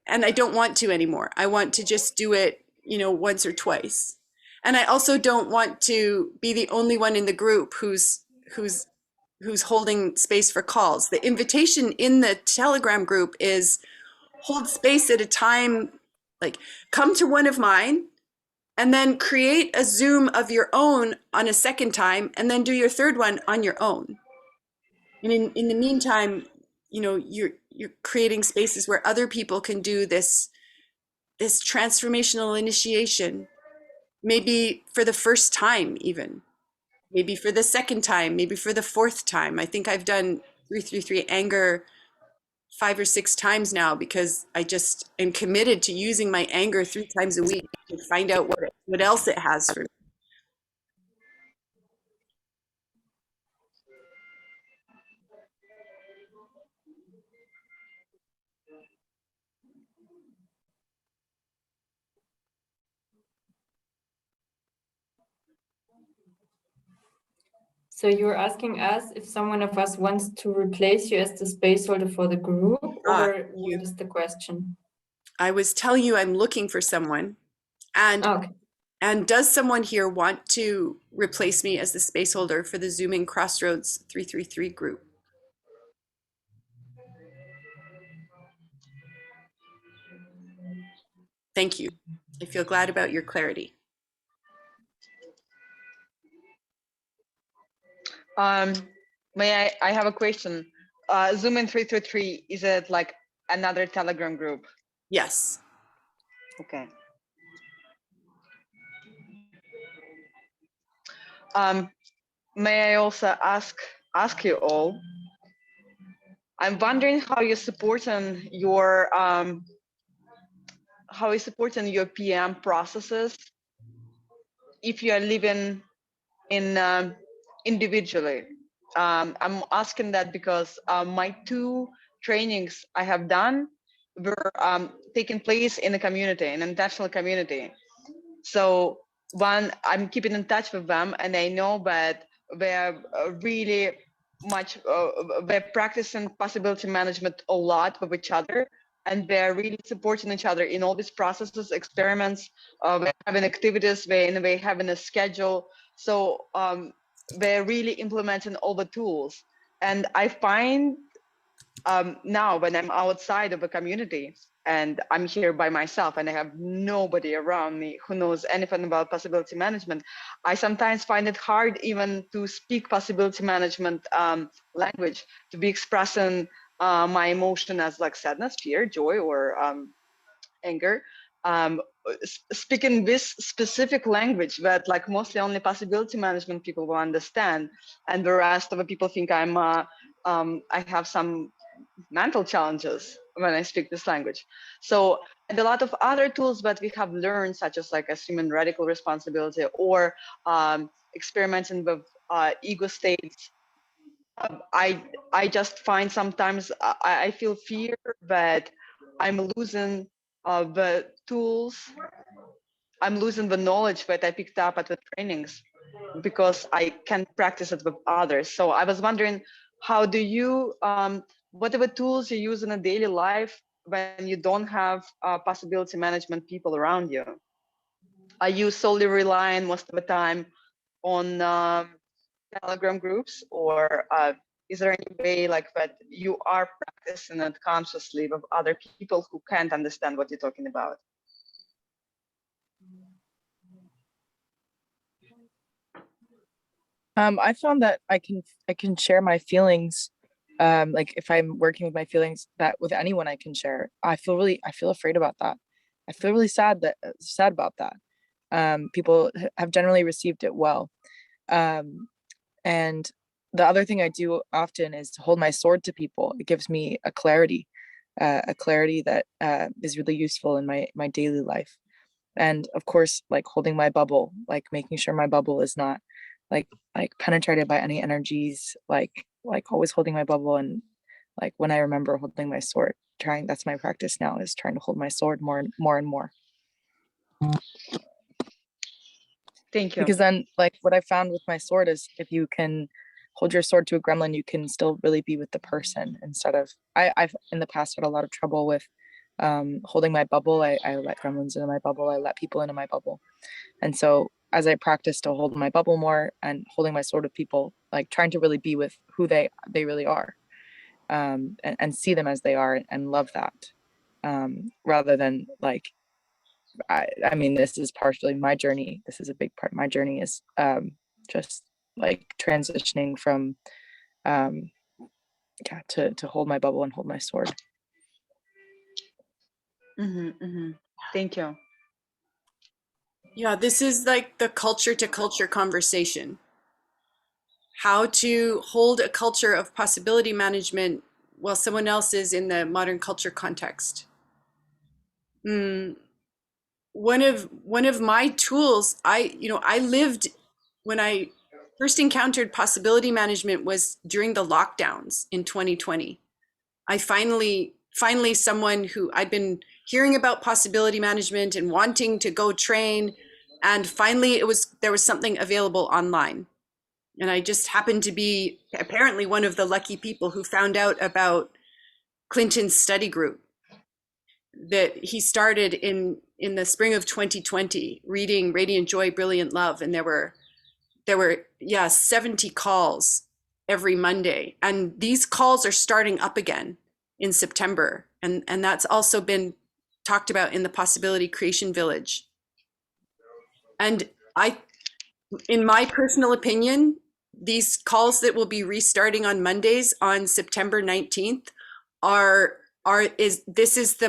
I don't want to anymore. I want to just do it, you know, once or twice. And I also don't want to be the only one in the group who's holding space for calls. The invitation in the Telegram group is hold space at a time, like come to one of mine and then create a Zoom of your own on a second time and then do your third one on your own. And in the meantime, you know, you're creating spaces where other people can do this transformational initiation, maybe for the first time even, maybe for the second time, maybe for the 4th time. I think I've done 333 anger 5 or 6 times now because I just am committed to using my anger 3 times a week to find out what else it has for me. So you're asking us if someone of us wants to replace you as the space holder for the group, or what is the question? I was telling you I'm looking for someone, and okay. And does someone here want to replace me as the space holder for the Zoom in Crossroads 333 group? Thank you. I feel glad about your clarity. May I have a question. Zoom in 333, is it like another Telegram group? Yes. Okay. May I also ask you all, I'm wondering how you're supporting your PM processes if you are living in individually. I'm asking that because my 2 trainings I have done were taking place in a community, in an international community. So one, I'm keeping in touch with them, and I know that they're really much, they're practicing possibility management a lot with each other, and they're really supporting each other in all these processes, experiments, they're having activities, they're having a schedule. So they're really implementing all the tools. And I find now when I'm outside of a community and I'm here by myself and I have nobody around me who knows anything about possibility management, I sometimes find it hard even to speak possibility management language, to be expressing my emotion as like sadness, fear, joy, or anger. Speaking this specific language that like mostly only possibility management people will understand, and the rest of the people think I have some mental challenges when I speak this language. So, and a lot of other tools that we have learned, such as like assuming radical responsibility or experimenting with ego states, I just find sometimes I feel fear that I'm losing the tools, I'm losing the knowledge that I picked up at the trainings because I can't practice it with others. So I was wondering, how do you, what are the tools you use in a daily life when you don't have possibility management people around you? Are you solely relying most of the time on Telegram groups, or is there any way like that you are practicing it consciously with other people who can't understand what you're talking about? I found that I can share my feelings, like if I'm working with my feelings, that with anyone I can share. I feel afraid about that. I feel really sad about that. People have generally received it well. And the other thing I do often is to hold my sword to people. It gives me a clarity that is really useful in my daily life. And of course, like holding my bubble, like making sure my bubble is not like penetrated by any energies, like always holding my bubble. And like when I remember holding my sword, that's my practice now, is trying to hold my sword more and more. Thank you. Because then like what I found with my sword is if you can hold your sword to a gremlin, you can still really be with the person instead of, I've in the past had a lot of trouble with holding my bubble. I let gremlins into my bubble. I let people into my bubble. And so as I practice to hold my bubble more and holding my sword with people, like trying to really be with who they really are, and see them as they are and love that, rather than like, I mean, this is partially my journey. This is a big part of my journey, is just like transitioning from to hold my bubble and hold my sword. Thank you. Yeah, this is like the culture to culture conversation. How to hold a culture of possibility management while someone else is in the modern culture context. One of my tools, I lived, when I first encountered possibility management was during the lockdowns in 2020. I finally someone who I'd been hearing about possibility management and wanting to go train, and finally there was something available online. And I just happened to be apparently one of the lucky people who found out about Clinton's study group that he started in the spring of 2020, reading Radiant Joy, Brilliant Love. And there were 70 calls every Monday. And these calls are starting up again in September. And that's also been talked about in the Possibility Creation Village. And in my personal opinion, these calls that will be restarting on Mondays on September 19th this is the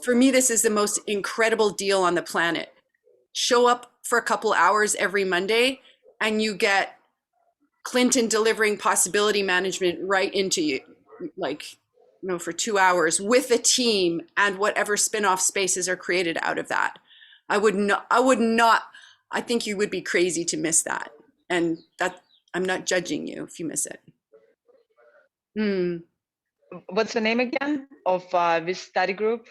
for me, this is the most incredible deal on the planet. Show up for a couple hours every Monday and you get Clinton delivering possibility management right into you, like, you know, for 2 hours with a team and whatever spin-off spaces are created out of that. I would not, I think you would be crazy to miss that. And that, I'm not judging you if you miss it. What's the name again of this study group?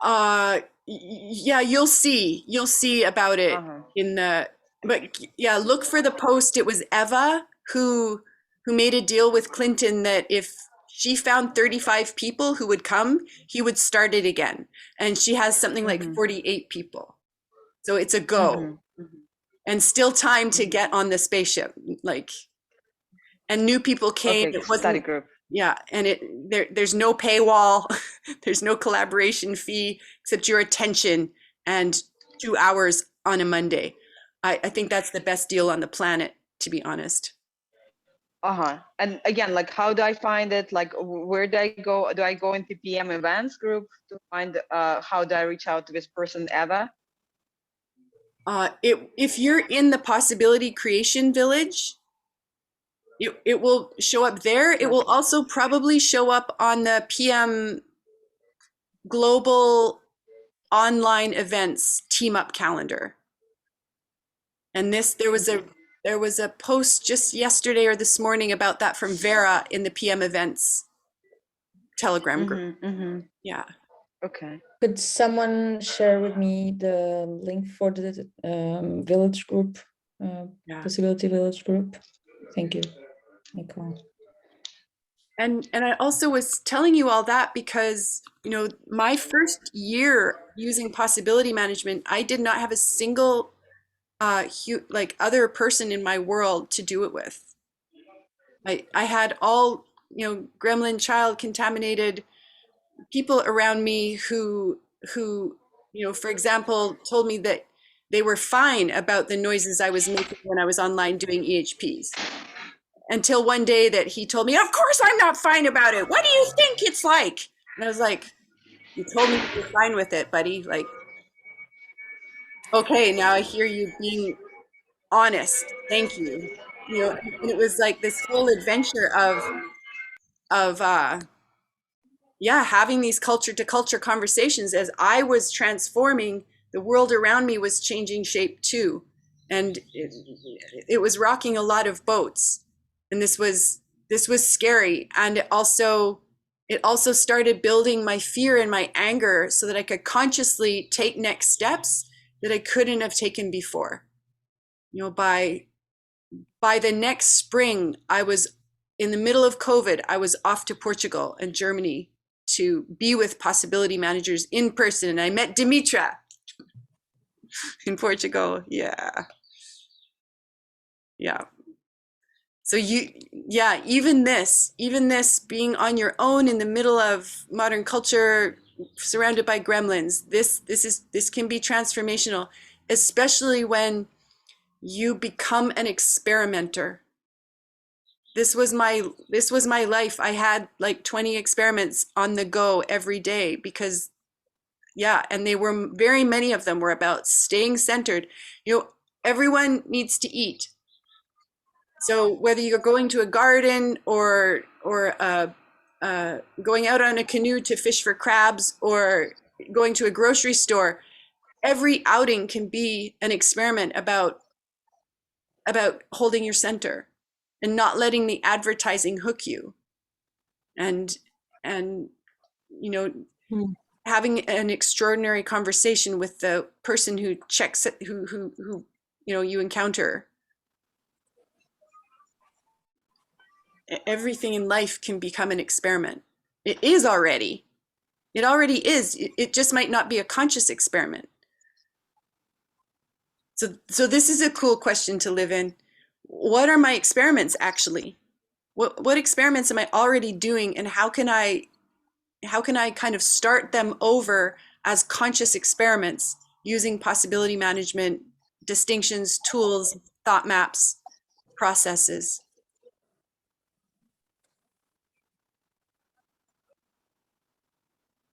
Yeah, you'll see about it in the, but yeah, look for the post. It was Eva who made a deal with Clinton that if she found 35 people who would come, he would start it again. And she has something like 48 people. So it's a go. And still time to get on the spaceship. Like, and new people came. Okay, it wasn't, study group. Yeah, and there's no paywall, there's no collaboration fee except your attention and 2 hours on a Monday. I think that's the best deal on the planet, to be honest. And again, like, how do I find it? Like, where do I go? Do I go into PM events group to find, how do I reach out to this person, Eva? If you're in the Possibility Creation Village, it will show up there. It will also probably show up on the PM Global Online Events Team Up calendar. And there was a post just yesterday or this morning about that from Vera in the PM Events Telegram group. Yeah. Okay. Could someone share with me the link for the village group, Possibility Village group? Thank you, Nicole. And I also was telling you all that because, you know, my first year using possibility management, I did not have a single other person in my world to do it with. I had all, you know, gremlin child contaminated people around me who, you know, for example, told me that they were fine about the noises I was making when I was online doing EHPs. Until one day that he told me, of course I'm not fine about it. What do you think it's like? And I was like, you told me you're fine with it, buddy. Like, okay, now I hear you being honest. Thank you. You know, and it was like this whole adventure of having these culture to culture conversations as I was transforming. The world around me was changing shape too. And it was rocking a lot of boats. And this was scary. And it also started building my fear and my anger so that I could consciously take next steps that I couldn't have taken before. You know, by the next spring, I was in the middle of COVID, I was off to Portugal and Germany to be with possibility managers in person. And I met Dimitra in Portugal. Yeah. So even this being on your own in the middle of modern culture, surrounded by gremlins, this can be transformational, especially when you become an experimenter. This was my life. I had like 20 experiments on the go every day because, and they were, very many of them were about staying centered. You know, everyone needs to eat. So whether you're going to a garden or going out on a canoe to fish for crabs or going to a grocery store, every outing can be an experiment about holding your center and not letting the advertising hook you, and you know, having an extraordinary conversation with the person who checks it, who you know you encounter. Everything in life can become an experiment. It already is. It just might not be a conscious experiment. So this is a cool question to live in. What are my experiments actually? What experiments am I already doing, and how can I kind of start them over as conscious experiments using possibility management distinctions, tools, thought maps, processes.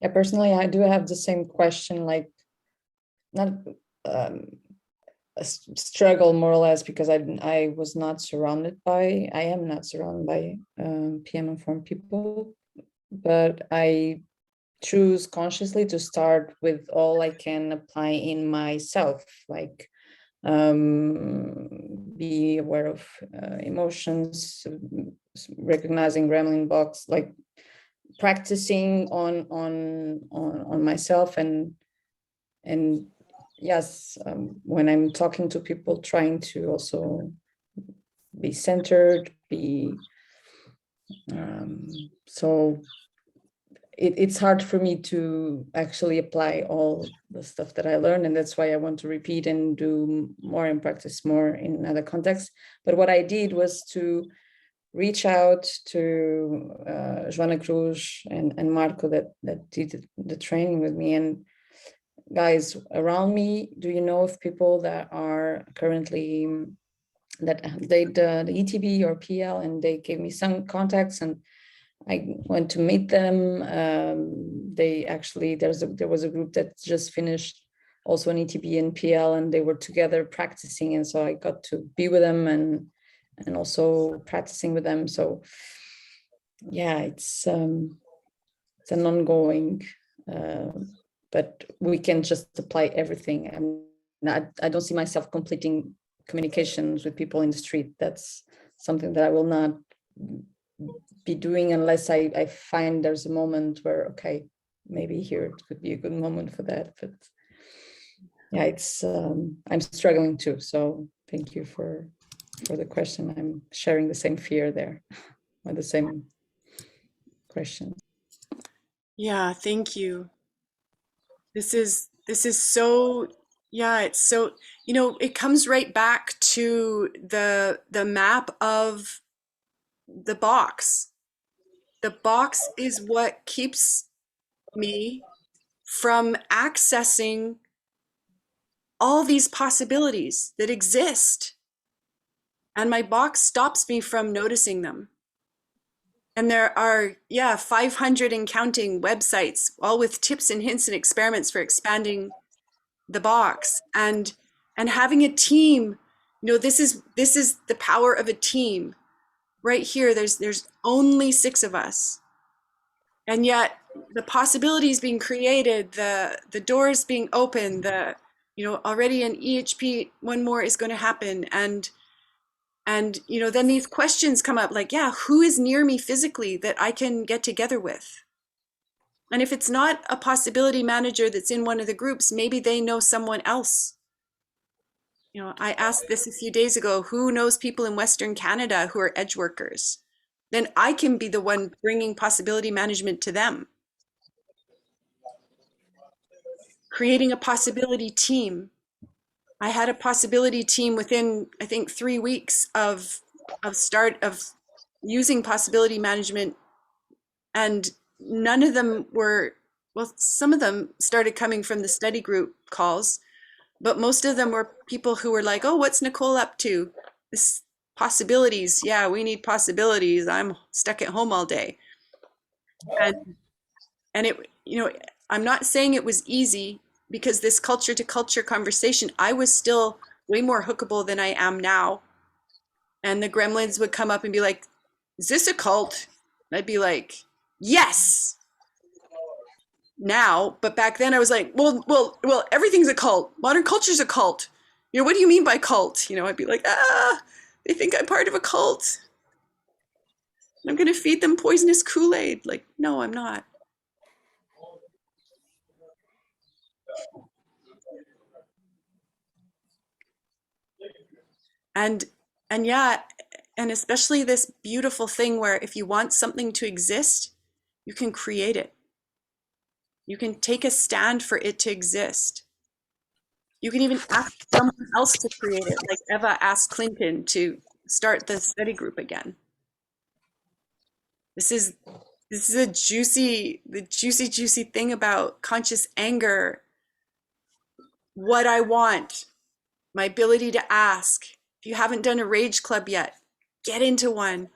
Yeah, personally, I do have the same question, like not a struggle more or less, because I was not surrounded by, I am not surrounded by PM informed people, but I choose consciously to start with all I can apply in myself, like be aware of emotions, recognizing gremlin box, like practicing on myself, and yes, when I'm talking to people, trying to also be centered, be so it's hard for me to actually apply all the stuff that I learned, and that's why I want to repeat and do more and practice more in other contexts. But what I did was to reach out to Joana Cruz and Marco that did the training with me, and guys around me, do you know of people that are currently that they the ETB or PL, and they gave me some contacts, and I went to meet them. They actually, there was a group that just finished also an ETB and PL, and they were together practicing, and so I got to be with them and also practicing with them. So yeah, it's an ongoing, but we can just apply everything. I don't see myself completing communications with people in the street. That's something that I will not be doing unless I find there's a moment where, okay, maybe here it could be a good moment for that. But yeah, it's I'm struggling too. So thank you for the question. I'm sharing the same fear there, or the same question. Yeah, thank you. This is so, yeah, it's so, you know, it comes right back to the map of the box. The box is what keeps me from accessing all these possibilities that exist. And my box stops me from noticing them. And there are, yeah, 500 and counting websites, all with tips and hints and experiments for expanding the box. And having a team, you know, this is the power of a team. Right here, there's only 6 of us. And yet the possibilities being created, the doors being opened, you know, already an EHP, one more is going to happen. And, you know, then these questions come up like, yeah, who is near me physically that I can get together with? And if it's not a possibility manager that's in one of the groups, maybe they know someone else. You know, I asked this a few days ago, who knows people in Western Canada who are edge workers? Then I can be the one bringing possibility management to them. Creating a possibility team. I had a possibility team within, I think, 3 weeks of using possibility management, and none of them were, well, some of them started coming from the study group calls, but most of them were people who were like, oh, what's Nicole up to? This possibilities. Yeah, we need possibilities. I'm stuck at home all day. And it, you know, I'm not saying it was easy, because this culture to culture conversation, I was still way more hookable than I am now. And the gremlins would come up and be like, is this a cult? And I'd be like, yes. Now, but back then I was like, well, everything's a cult. Modern culture's a cult. You know, what do you mean by cult? You know, I'd be like, they think I'm part of a cult. I'm going to feed them poisonous Kool-Aid. Like, no, I'm not. And yeah, and especially this beautiful thing where if you want something to exist, you can create it. You can take a stand for it to exist. You can even ask someone else to create it, like Eva asked Clinton to start the study group again. This is the juicy thing about conscious anger. What I want, my ability to ask. If you haven't done a Rage Club yet, get into one.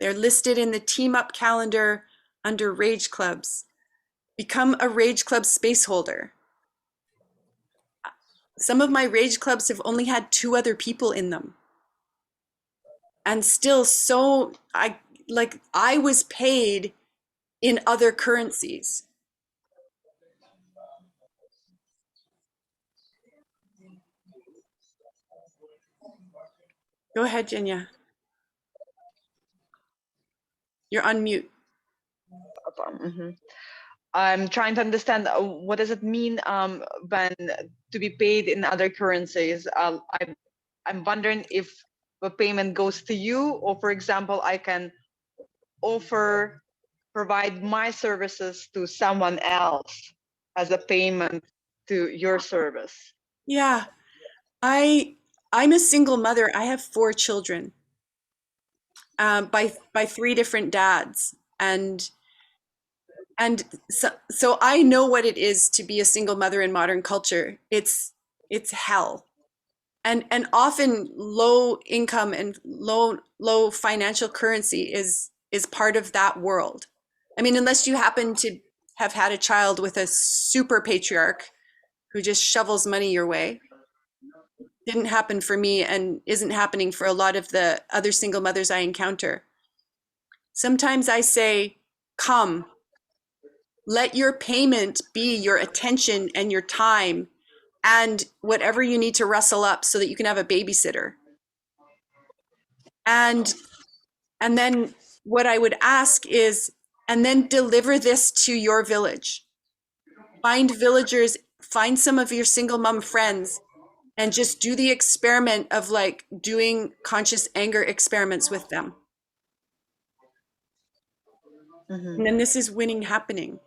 They're listed in the Team Up calendar under Rage Clubs. Become a Rage Club space holder. Some of my Rage Clubs have only had 2 other people in them. And still I was paid in other currencies. Go ahead, Jenya. You're on mute. I'm trying to understand what does it mean when to be paid in other currencies. I'm wondering if the payment goes to you, or for example, I can provide my services to someone else as a payment to your service. Yeah, I'm a single mother. I have 4 children by 3 different dads, and so I know what it is to be a single mother in modern culture. It's hell, and often low income and low financial currency is part of that world. I mean, unless you happen to have had a child with a super patriarch who just shovels money your way. Didn't happen for me and isn't happening for a lot of the other single mothers I encounter. Sometimes I say, come, let your payment be your attention and your time and whatever you need to rustle up so that you can have a babysitter. And then what I would ask is, and then deliver this to your village. Find villagers, find some of your single mom friends, and just do the experiment of like doing conscious anger experiments with them. And then this is winning happening.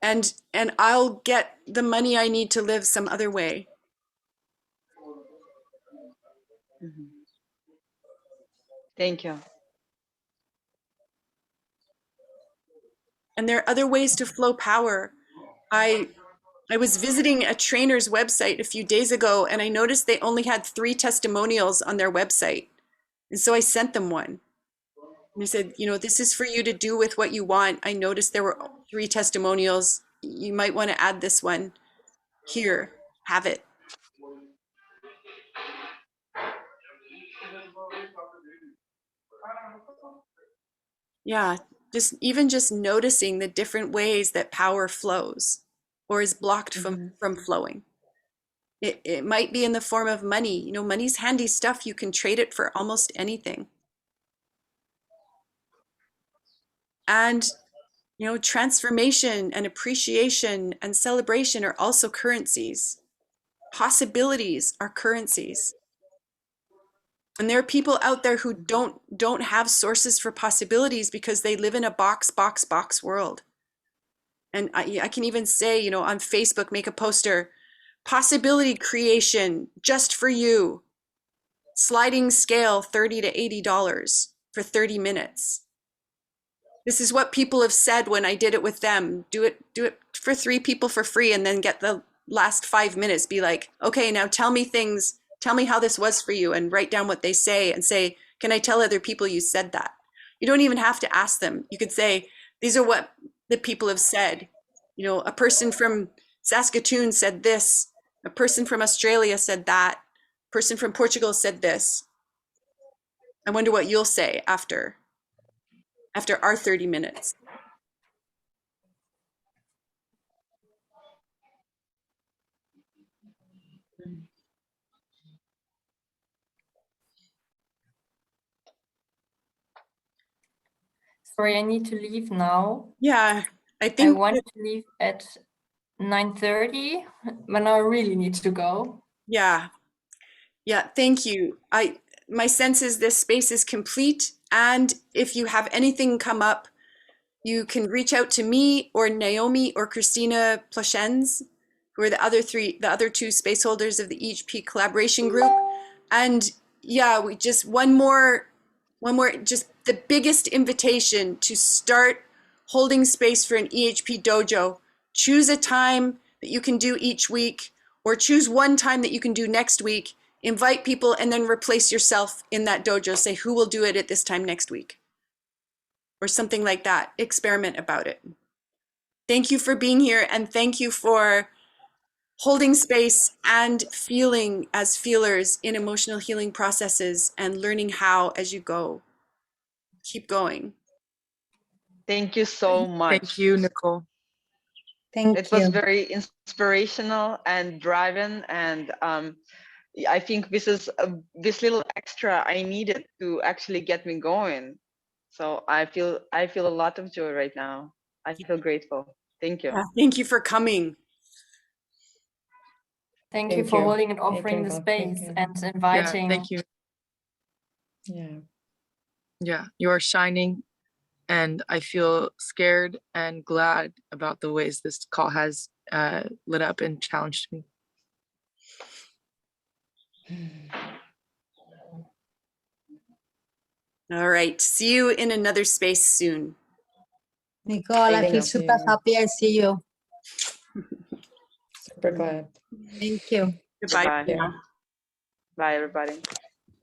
And I'll get the money I need to live some other way. Thank you. And there are other ways to flow power. I was visiting a trainer's website a few days ago, and I noticed they only had 3 testimonials on their website. And so I sent them one. And I said, this is for you to do with what you want. I noticed there were 3 testimonials. You might want to add this one. Here, have it. Yeah, just noticing the different ways that power flows or is blocked from flowing. It might be in the form of money. Money's handy stuff. You can trade it for almost anything. And, transformation and appreciation and celebration are also currencies. Possibilities are currencies. And there are people out there who don't have sources for possibilities because they live in a box world. And I can even say, on Facebook, make a poster, possibility creation just for you. Sliding scale, $30 to $80 for 30 minutes. This is what people have said when I did it with them. Do it for 3 people for free, and then get the last 5 minutes. Be like, okay, now tell me how this was for you, and write down what they say and say, can I tell other people you said that? You don't even have to ask them. You could say, these are what the people have said. A person from Saskatoon said this. A person from Australia said that. A person from Portugal said this. I wonder what you'll say after our 30 minutes. Sorry, I need to leave now. Yeah, I I wanted to leave at 9:30, but now I really need to go. Yeah, thank you. My sense is this space is complete, and if you have anything come up, you can reach out to me or Naomi or Christina Ploshens, who are the other 2 space holders of the EHP collaboration group. And yeah, we just one more, just the biggest invitation to start holding space for an EHP dojo. Choose a time that you can do each week, or choose one time that you can do next week, invite people, and then replace yourself in that dojo. Say, who will do it at this time next week? Or something like that. Experiment about it. Thank you for being here, and thank you for holding space and feeling as feelers in emotional healing processes and learning how as you go. Keep going. Thank you so much. Thank you, Nicole. Thank It was you. very inspirational and driving, and I think this is this little extra I needed to actually get me going. So I feel a lot of joy right now. I feel grateful. Thank you. Yeah, thank you for coming. Thank you for holding and Thank offering you, the God. Thank space you. and Yeah, inviting. thank you. Yeah. Yeah, you are shining, and I feel scared and glad about the ways this call has lit up and challenged me. All right. See you in another space soon. Nicole, I Thank feel you. super happy I see you. Super glad. Thank you. Goodbye. Goodbye. for now. Bye, everybody.